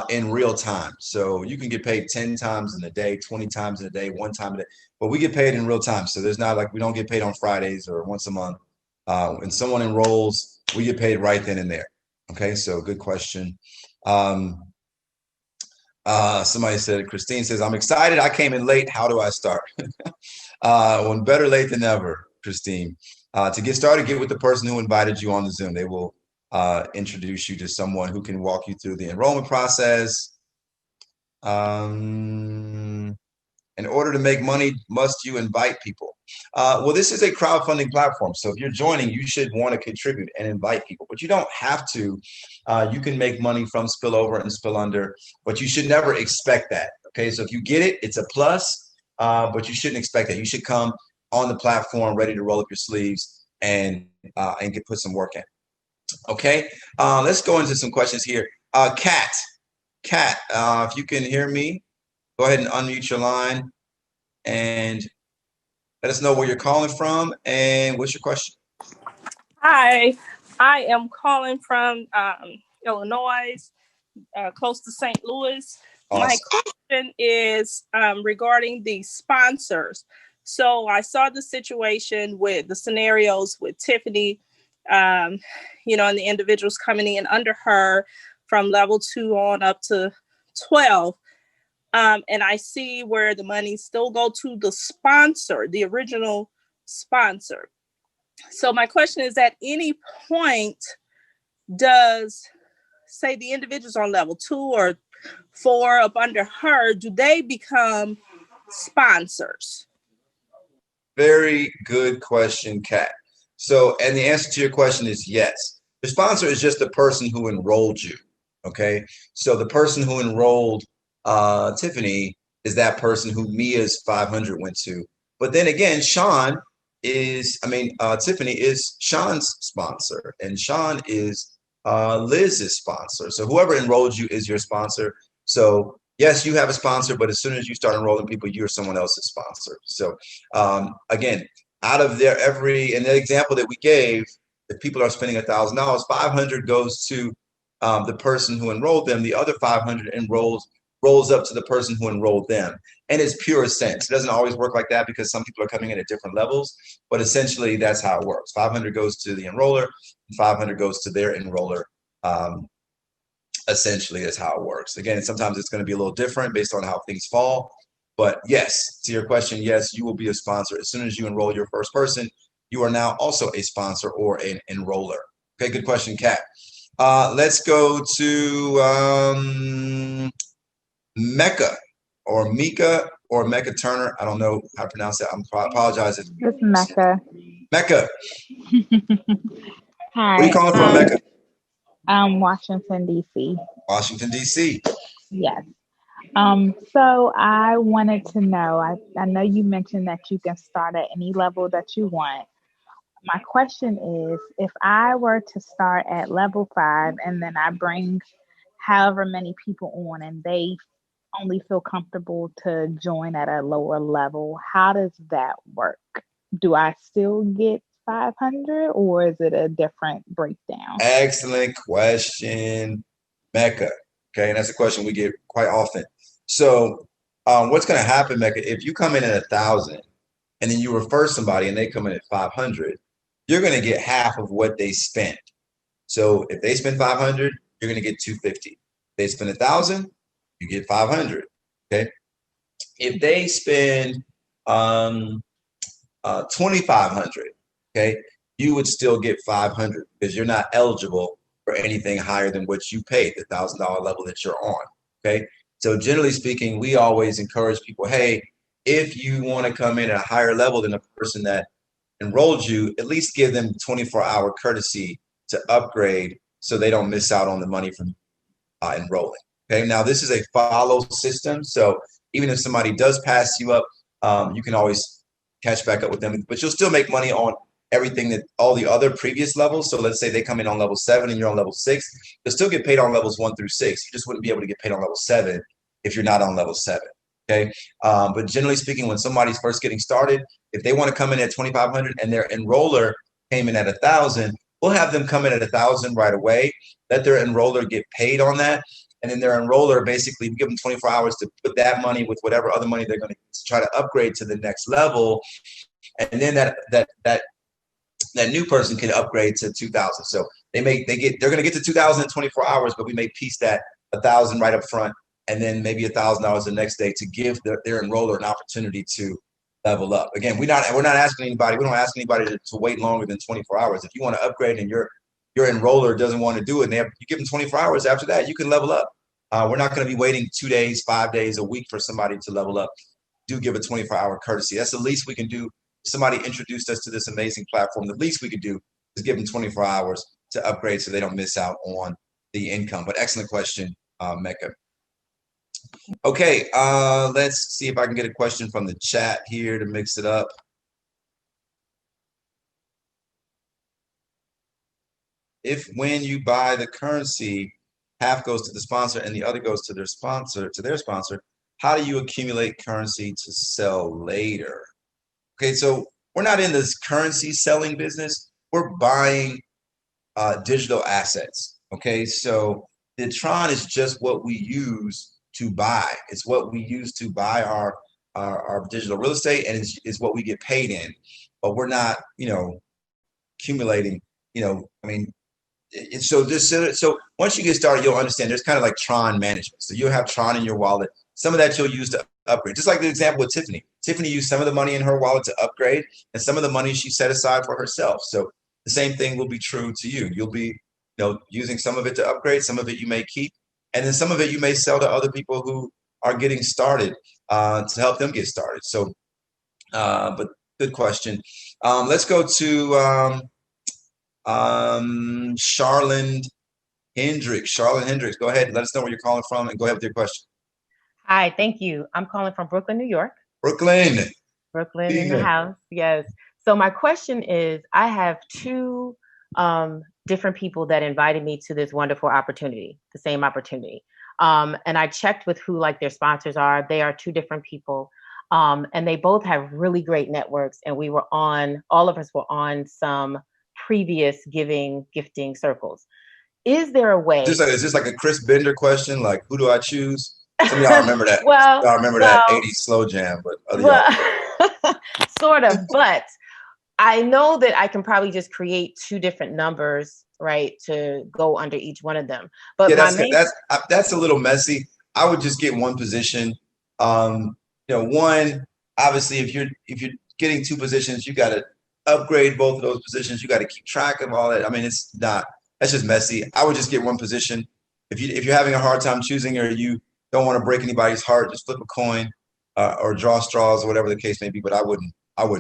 in real time. So you can get paid 10 times in a day, 20 times in a day, 1 time a day, but we get paid in real time. So there's not like, we don't get paid on Fridays or once a month. When someone enrolls, we get paid right then and there. Okay, so good question. Somebody said, Christine says, I'm excited. I came in late. How do I start? When better late than never, Christine. To get started, get with the person who invited you on the Zoom. They will introduce you to someone who can walk you through the enrollment process. In order to make money, must you invite people? Well, this is a crowdfunding platform. So if you're joining, you should want to contribute and invite people, but you don't have to. You can make money from spillover and spill under, but you should never expect that. Okay, so if you get it, it's a plus, but you shouldn't expect that. You should come on the platform ready to roll up your sleeves and put some work in. Okay, let's go into some questions here. Kat, if you can hear me, go ahead and unmute your line and let us know where you're calling from and what's your question. Hi, I am calling from Illinois, close to St. Louis. Awesome. My question is regarding the sponsors. So I saw the situation with the scenarios with Tiffany, and the individuals coming in under her from level 2 on up to 12. And I see where the money still go to the sponsor, the original sponsor. So my question is, at any point, does, say, the individuals on level 2 or 4 up under her, do they become sponsors? Very good question, Kat. So, and the answer to your question is yes. The sponsor is just the person who enrolled you. Okay, so the person who enrolled Tiffany is that person who Mia's 500 went to. But then again, Tiffany is Sean's sponsor, and Sean is Liz's sponsor. So whoever enrolled you is your sponsor. So yes, you have a sponsor, but as soon as you start enrolling people, you're someone else's sponsor. So again, out of in the example that we gave, if people are spending $1,000, 500 goes to the person who enrolled them. The other 500 rolls up to the person who enrolled them. And it's pure sense. It doesn't always work like that because some people are coming in at different levels, but essentially that's how it works. 500 goes to the enroller, and 500 goes to their enroller. Essentially is how it works. Again, sometimes it's going to be a little different based on how things fall. But yes, to your question, yes, you will be a sponsor. As soon as you enroll your first person, you are now also a sponsor or an enroller. Okay, good question, Kat. Let's go to Mecca or Mika or Mecca Turner. I don't know how to pronounce that. I apologize. It's Mecca. Mecca. Hi. Where are you calling from, Mecca? Washington, D.C. Washington, D.C. Yes. So I wanted to know, I know you mentioned that you can start at any level that you want. My question is, if I were to start at level 5 and then I bring however many people on and they only feel comfortable to join at a lower level, how does that work? Do I still get 500 or is it a different breakdown? Excellent question, Mecca. Okay, and that's a question we get quite often. So what's going to happen, Mecca, if you come in at 1,000 and then you refer somebody and they come in at 500, you're going to get half of what they spent. So if they spend 500, you're going to get 250. If they spend 1,000, you get 500. Okay. If they spend 2,500, okay, you would still get 500 because you're not eligible for anything higher than what you paid, the $1,000 level that you're on. Okay. So generally speaking, we always encourage people, hey, if you want to come in at a higher level than the person that enrolled you, at least give them 24-hour courtesy to upgrade so they don't miss out on the money from enrolling. Okay, now this is a follow system. So even if somebody does pass you up, you can always catch back up with them, but you'll still make money on everything that all the other previous levels. So let's say they come in on level 7 and you're on level 6, you'll still get paid on levels 1 through 6. You just wouldn't be able to get paid on level 7 if you're not on level 7. Okay, but generally speaking, when somebody's first getting started, if they want to come in at 2,500 and their enroller came in at 1,000, we'll have them come in at 1,000 right away. Let their enroller get paid on that, and then their enroller basically we give them 24 hours to put that money with whatever other money they're going to try to upgrade to the next level, and then that new person can upgrade to 2,000. So they're going to get to 2,000 in 24 hours, but we may piece that 1,000 right up front, and then maybe $1,000 the next day to give their enroller an opportunity to level up. Again, we're not asking anybody. We don't ask anybody to wait longer than 24 hours. If you want to upgrade and your enroller doesn't want to do it, and you give them 24 hours. After that, you can level up. We're not going to be waiting 2 days, 5 days, a week for somebody to level up. Do give a 24-hour courtesy. That's the least we can do. If somebody introduced us to this amazing platform, the least we could do is give them 24 hours to upgrade so they don't miss out on the income. But excellent question, Mecca. Okay, let's see if I can get a question from the chat here to mix it up. If when you buy the currency, half goes to the sponsor and the other goes to their sponsor, how do you accumulate currency to sell later? Okay, so we're not in this currency selling business. We're buying digital assets. Okay, so the Tron is just what we use to buy. It's what we use to buy our digital real estate, and is what we get paid in. But we're not, accumulating. So once you get started, you'll understand there's kind of like Tron management. So you'll have Tron in your wallet. Some of that you'll use to upgrade. Just like the example with Tiffany. Tiffany used some of the money in her wallet to upgrade, and some of the money she set aside for herself. So the same thing will be true to you. You'll be, using some of it to upgrade. Some of it you may keep, and then some of it you may sell to other people who are getting started to help them get started. So, but good question. Let's go to Charlene Hendricks. Charlotte Hendricks, go ahead. Let us know where you're calling from and go ahead with your question. Hi, thank you. I'm calling from Brooklyn, New York. Brooklyn. Brooklyn in the house. Yes. So my question is, I have two different people that invited me to this wonderful opportunity, the same opportunity. And I checked with who like their sponsors are. They are two different people. And they both have really great networks. And we were on, all of us were on some previous gifting circles. Is there a way? Is this like a Chris Bender question? Like, who do I choose? Some of y'all remember that. Well, y'all remember that 80s slow jam, but other y'all. Sort of. But I know that I can probably just create two different numbers, right, to go under each one of them. But yeah, that's a little messy. I would just get one position. One, obviously, if you're getting two positions, you got to upgrade both of those positions. You got to keep track of all that. I mean, that's just messy. I would just get one position. If you're having a hard time choosing, or you don't want to break anybody's heart, just flip a coin or draw straws or whatever the case may be. But I wouldn't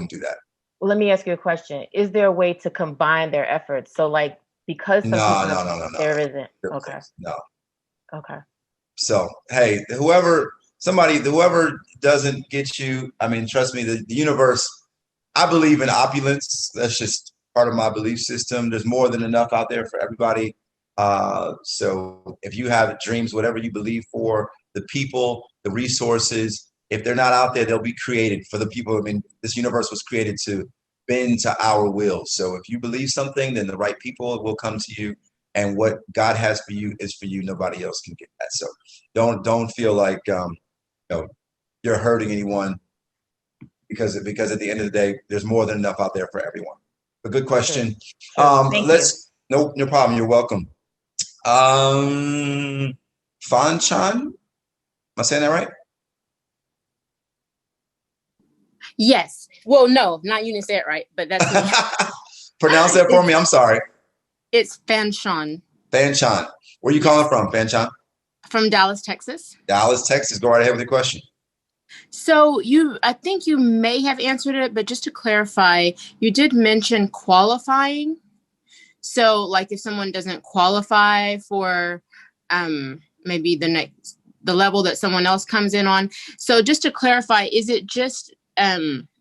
do that. Well, let me ask you a question. Is there a way to combine their efforts? So like, because some no. There isn't. Okay. No. Okay. So, hey, whoever doesn't get you, I mean, trust me, the universe, I believe in opulence. That's just part of my belief system. There's more than enough out there for everybody. So if you have dreams, whatever you believe for, the people, the resources, if they're not out there, they'll be created for the people. I mean, this universe was created to bend to our will. So if you believe something, then the right people will come to you. And what God has for you is for you. Nobody else can get that. So don't feel like you're hurting anyone, because at the end of the day, there's more than enough out there for everyone. A good question. Thank you. No problem. You're welcome. Fanchan, am I saying that right? Yes. Well, no, not you didn't say it right, but that's me. Pronounce that for me. I'm sorry. It's Fanchan. Fanchan. Where are you calling from, Fanchan? From Dallas, Texas. Dallas, Texas. Go right ahead with the question. So I think you may have answered it, but just to clarify, you did mention qualifying. So like if someone doesn't qualify for maybe the level that someone else comes in on. So just to clarify, is it just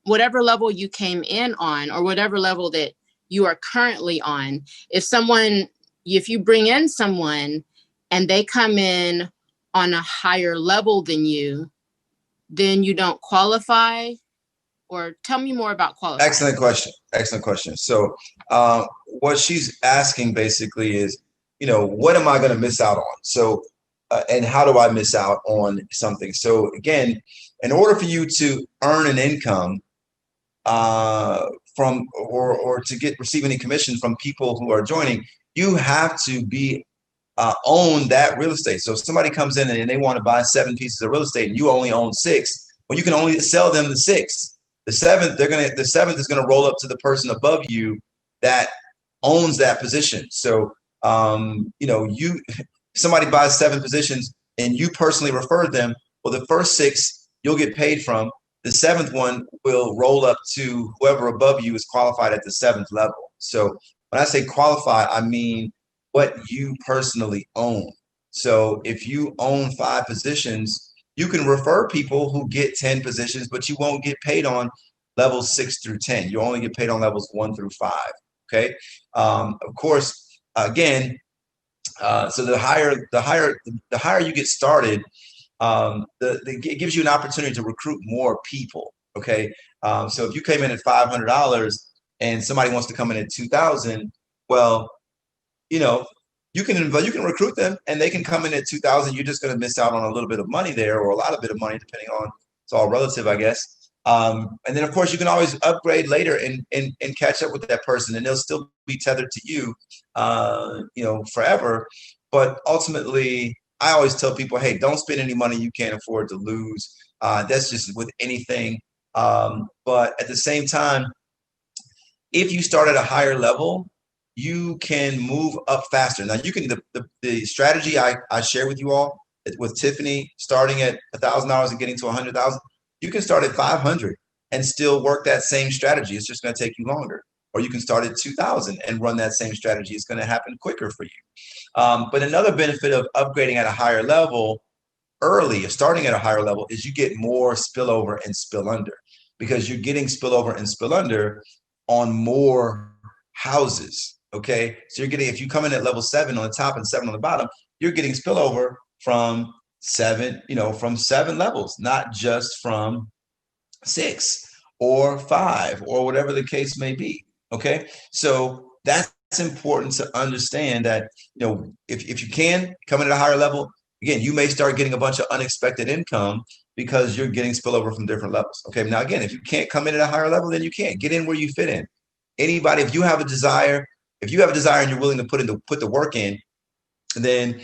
whatever level you came in on, or whatever level that you are currently on, if you bring in someone and they come in on a higher level than you, then you don't qualify? Or tell me more about qualifying. Excellent question. So what she's asking basically is, what am I going to miss out on? So, and how do I miss out on something? So again, in order for you to earn an income from or to receive any commission from people who are joining, you have to be own that real estate. So if somebody comes in and they want to buy 7 pieces of real estate and you only own 6, well, you can only sell them the 6. The seventh is gonna roll up to the person above you that owns that position. So somebody buys 7 positions and you personally referred them. Well, the first 6 you'll get paid from. The 7th one will roll up to whoever above you is qualified at the 7th level. So when I say qualify, I mean what you personally own. So if you own 5 positions, you can refer people who get 10 positions, but you won't get paid on levels 6 through 10. You only get paid on levels 1 through 5. Okay. Of course, again, so the higher you get started, it gives you an opportunity to recruit more people. Okay. So if you came in at $500 and somebody wants to come in at $2,000, well, you can recruit them and they can come in at $2,000. You're just going to miss out on a little bit of money there, or a lot of bit of money, depending on, it's all relative, I guess. And then of course you can always upgrade later and catch up with that person, and they'll still be tethered to you, forever. But ultimately, I always tell people, hey, don't spend any money you can't afford to lose. That's just with anything. But at the same time, if you start at a higher level, you can move up faster. Now you can, the strategy I share with you all with Tiffany, starting at $1,000 and getting to 100,000, you can start at 500 and still work that same strategy. It's just going to take you longer. or you can start at 2,000 and run that same strategy. It's going to happen quicker for you. But another benefit of upgrading at a higher level early, starting at a higher level, is you get more spillover and spill under, because you're getting spillover and spill under on more houses. Okay, so you're getting, if you come in at level 7 on the top and 7 on the bottom, you're getting spillover from 7, from 7 levels, not just from 6 or 5 or whatever the case may be. Okay, so that's important to understand that, if you can come in at a higher level, again, you may start getting a bunch of unexpected income because you're getting spillover from different levels. Okay, now again, if you can't come in at a higher level, then you can't get in where you fit in. Anybody, if you have a desire and you're willing to put the work in, then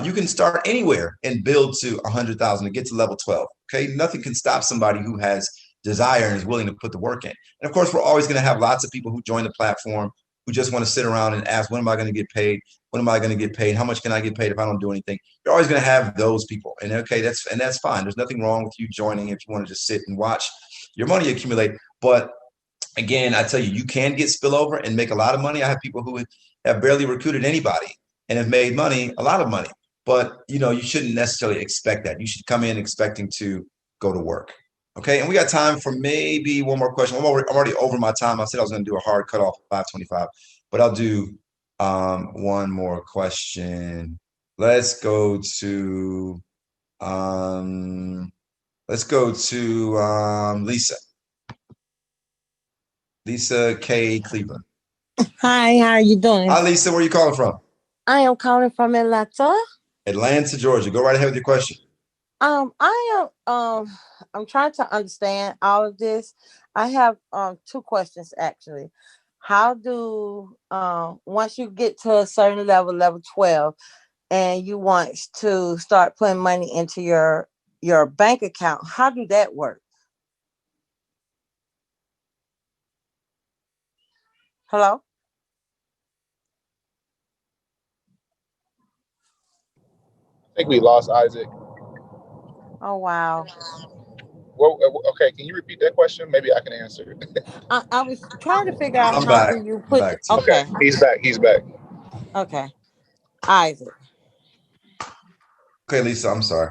you can start anywhere and build to 100,000 to get to level 12. Okay, nothing can stop somebody who has desire and is willing to put the work in. And of course, we're always going to have lots of people who join the platform who just want to sit around and ask, when am I going to get paid? When am I going to get paid? How much can I get paid if I don't do anything? You're always going to have those people. And okay, that's fine. There's nothing wrong with you joining if you want to just sit and watch your money accumulate. But again, I tell you, you can get spillover and make a lot of money. I have people who have barely recruited anybody and have made money, a lot of money. But you shouldn't necessarily expect that. You should come in expecting to go to work. Okay, and we got time for maybe one more question. I'm already over my time. I said I was going to do a hard cutoff at 5:25, but I'll do one more question. Let's go to Lisa. Lisa K. Cleveland. Hi, how are you doing? Hi, Lisa. Where are you calling from? I am calling from Atlanta. Atlanta, Georgia. Go right ahead with your question. I'm trying to understand all of this. I have two questions actually. How do once you get to a certain level 12, and you want to start putting money into your bank account, how do that work? Hello? I think we lost Isaac. Oh wow. Well, okay, can you repeat that question? Maybe I can answer it. I was trying to figure out I'm how back. do you put I'm back too. okay. He's back. Okay. Isaac. Okay, Lisa, I'm sorry.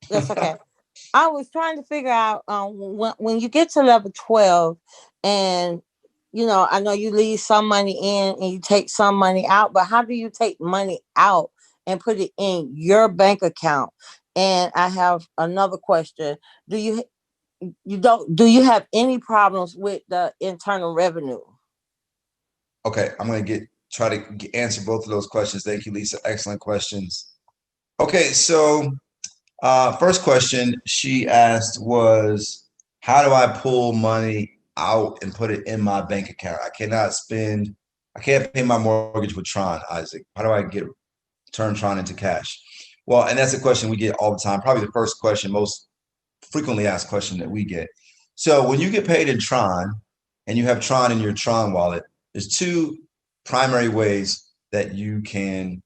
That's okay. I was trying to figure out when you get to level 12, and I know you leave some money in and you take some money out, but how do you take money out and put it in your bank account? And I have another question. Do you have any problems with the internal revenue? Okay, I'm going to try to answer both of those questions. Thank you, Lisa. Excellent questions. Okay, so first question she asked was, how do I pull money out and put it in my bank account? I can't pay my mortgage with Tron, Isaac. How do I turn Tron into cash? Well, and that's a question we get all the time. Probably the first question, most frequently asked question that we get. So when you get paid in Tron and you have Tron in your Tron wallet, there's two primary ways that you can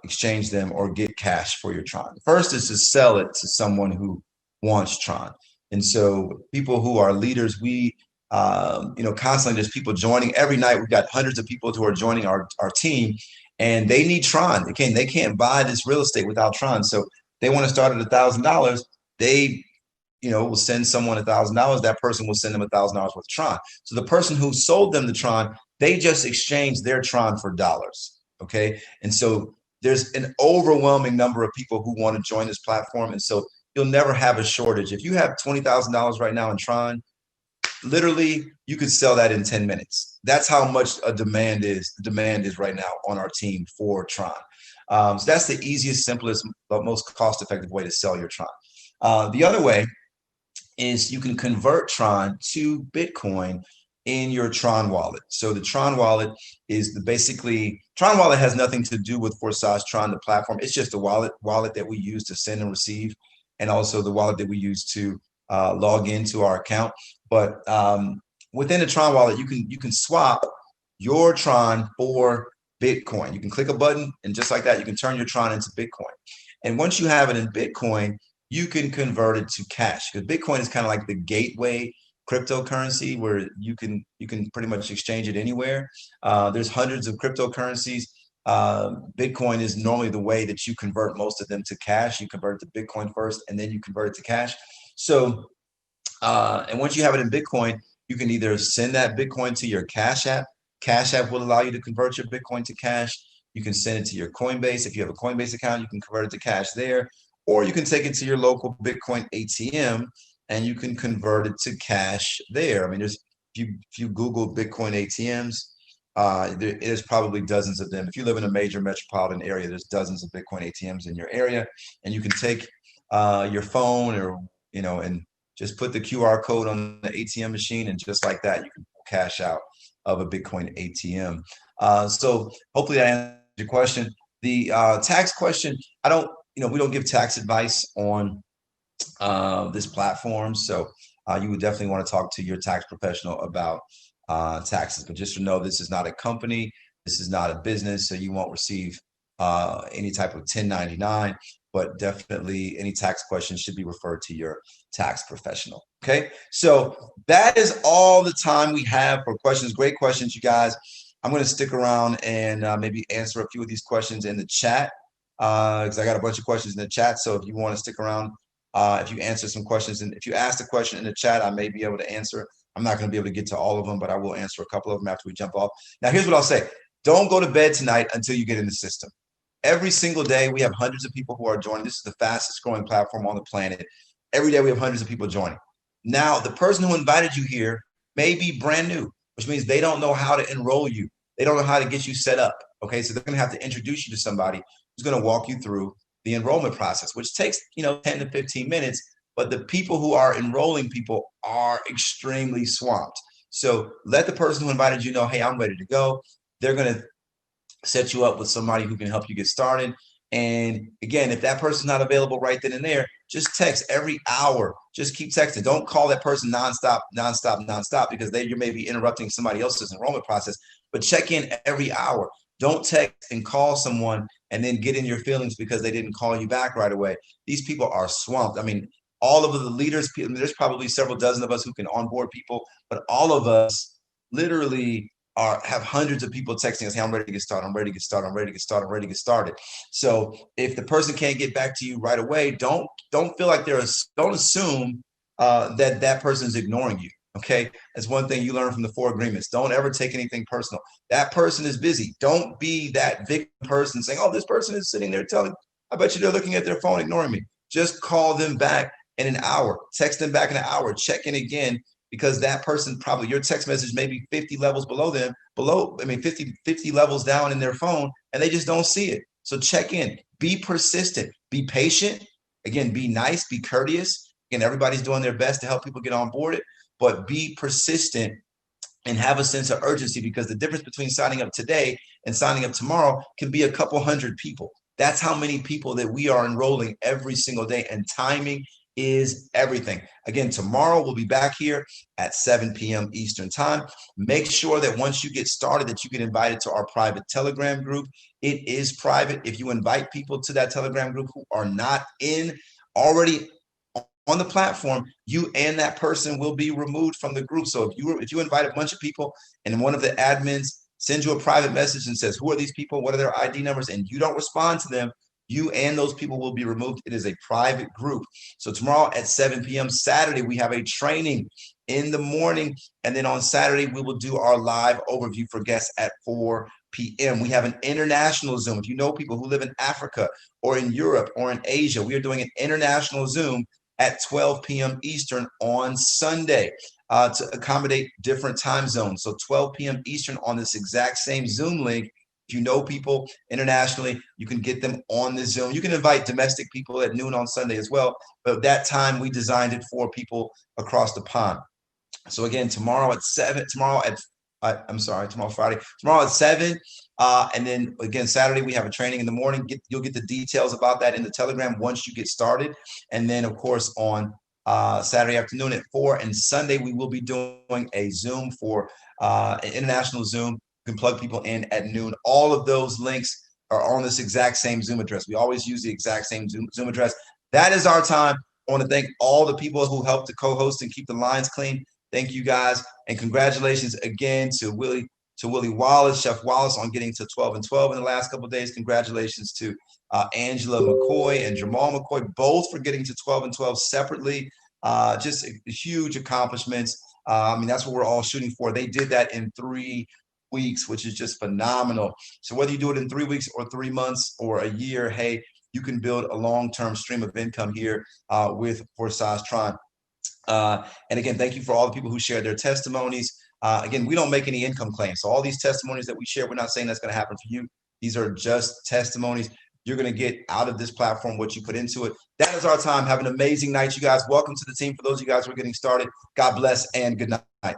exchange them or get cash for your Tron. First is to sell it to someone who wants Tron. And so people who are leaders, we constantly there's people joining every night. We've got hundreds of people who are joining our team, and they need Tron. They can't buy this real estate without Tron. So they want to start at $1,000. They will send someone $1,000. That person will send them $1,000 worth of Tron. So the person who sold them the Tron, they just exchanged their Tron for dollars. Okay. And so there's an overwhelming number of people who want to join this platform. And so you'll never have a shortage. If you have $20,000 right now in Tron, literally you could sell that in 10 minutes. That's how much the demand is right now on our team for Tron. So that's the easiest, simplest, but most cost-effective way to sell your Tron. The other way is you can convert Tron to Bitcoin in your Tron wallet. So the Tron wallet is Tron wallet has nothing to do with ForsageTron, the platform. It's just a wallet that we use to send and receive, and also the wallet that we use to log into our account. But within the Tron wallet, you can swap your Tron for Bitcoin. You can click a button, and just like that, you can turn your Tron into Bitcoin. And once you have it in Bitcoin, you can convert it to cash, because Bitcoin is kind of like the gateway cryptocurrency where you can pretty much exchange it anywhere. There's hundreds of cryptocurrencies. Bitcoin is normally the way that you convert most of them to cash. You convert it to Bitcoin first, and then you convert it to cash. So, and once you have it in Bitcoin, you can either send that Bitcoin to your Cash App. Cash App will allow you to convert your Bitcoin to cash. You can send it to your Coinbase. If you have a Coinbase account, you can convert it to cash there, or you can take it to your local Bitcoin ATM and you can convert it to cash there. I mean, if you Google Bitcoin ATMs, there's probably dozens of them. If you live in a major metropolitan area, there's dozens of Bitcoin ATMs in your area, and you can take your phone or and just put the QR code on the ATM machine, and just like that, you can cash out of a Bitcoin ATM. So hopefully that answers your question. The tax question, we don't give tax advice on this platform, so you would definitely want to talk to your tax professional about taxes. But just to know, this is not a company, this is not a business, so you won't receive any type of 1099. But definitely any tax questions should be referred to your tax professional. Okay, so that is all the time we have for questions. Great questions, you guys. I'm going to stick around and maybe answer a few of these questions in the chat because I got a bunch of questions in the chat. So if you want to stick around, if you answer some questions, and if you ask a question in the chat, I may be able to answer. I'm not going to be able to get to all of them, but I will answer a couple of them after we jump off. Now, here's what I'll say. Don't go to bed tonight until you get in the system. Every single day, we have hundreds of people who are joining. This is the fastest growing platform on the planet. Every day, we have hundreds of people joining. Now, the person who invited you here may be brand new, which means they don't know how to enroll you. They don't know how to get you set up. Okay, so they're going to have to introduce you to somebody who's going to walk you through the enrollment process, which takes 10 to 15 minutes. But the people who are enrolling people are extremely swamped. So let the person who invited you know, hey, I'm ready to go. They're going to set you up with somebody who can help you get started. And again, if that person's not available right then and there, just text every hour. Just keep texting. Don't call that person nonstop, because you may be interrupting somebody else's enrollment process. But check in every hour. Don't text and call someone and then get in your feelings because they didn't call you back right away. These people are swamped. I mean, all of the leaders, there's probably several dozen of us who can onboard people, but all of us literally have hundreds of people texting us, hey, I'm ready to get started. I'm ready to get started. I'm ready to get started. I'm ready to get started. So if the person can't get back to you right away, don't feel like don't assume that person's ignoring you. Okay. That's one thing you learn from the 4 agreements. Don't ever take anything personal. That person is busy. Don't be that victim person saying, oh, this person is sitting there I bet you they're looking at their phone, ignoring me. Just call them back in an hour, text them back in an hour, check in again, because that person, probably your text message may be 50 levels below them, 50 levels down in their phone, and they just don't see it. So check in, be persistent, be patient. Again, be nice, be courteous. Again, everybody's doing their best to help people get onboarded, but be persistent and have a sense of urgency, because the difference between signing up today and signing up tomorrow can be a couple hundred people. That's how many people that we are enrolling every single day, and timing is everything. Again, tomorrow we'll be back here at 7 p.m. Eastern time. Make sure that once you get started that you get invited to our private Telegram group. It is private. If you invite people to that Telegram group who are not already on the platform, you and that person will be removed from the group. So if you invite a bunch of people and one of the admins sends you a private message and says, who are these people? What are their ID numbers? And you don't respond to them, you and those people will be removed. It is a private group. So tomorrow at 7 p.m. Saturday, we have a training in the morning. And then on Saturday, we will do our live overview for guests at 4 p.m. We have an international Zoom. If you know people who live in Africa or in Europe or in Asia, we are doing an international Zoom at 12 p.m. Eastern on Sunday to accommodate different time zones. So 12 p.m. Eastern on this exact same Zoom link. If you know people internationally, you can get them on the Zoom. You can invite domestic people at noon on Sunday as well. But that time we designed it for people across the pond. So again, tomorrow at 7, tomorrow Friday, tomorrow at 7. And then again, Saturday, we have a training in the morning. You'll get the details about that in the Telegram once you get started. And then of course on Saturday afternoon at 4, and Sunday, we will be doing a Zoom for an international Zoom. You can plug people in at noon. All of those links are on this exact same Zoom address. We always use the exact same Zoom address. That is our time. I want to thank all the people who helped to co-host and keep the lines clean. Thank you guys. And congratulations again to Willie Wallace, Chef Wallace, on getting to 12 and 12 in the last couple of days. Congratulations to Angela McCoy and Jamal McCoy, both for getting to 12 and 12 separately. Just huge accomplishments. I mean, that's what we're all shooting for. They did that in 3 weeks, which is just phenomenal. So whether you do it in 3 weeks or 3 months or a year, hey, you can build a long-term stream of income here with ForsageTron. And again, thank you for all the people who shared their testimonies. Again, we don't make any income claims. So all these testimonies that we share, we're not saying that's going to happen for you. These are just testimonies. You're going to get out of this platform what you put into it. That is our time. Have an amazing night, you guys. Welcome to the team. For those of you guys who are getting started, God bless and good night.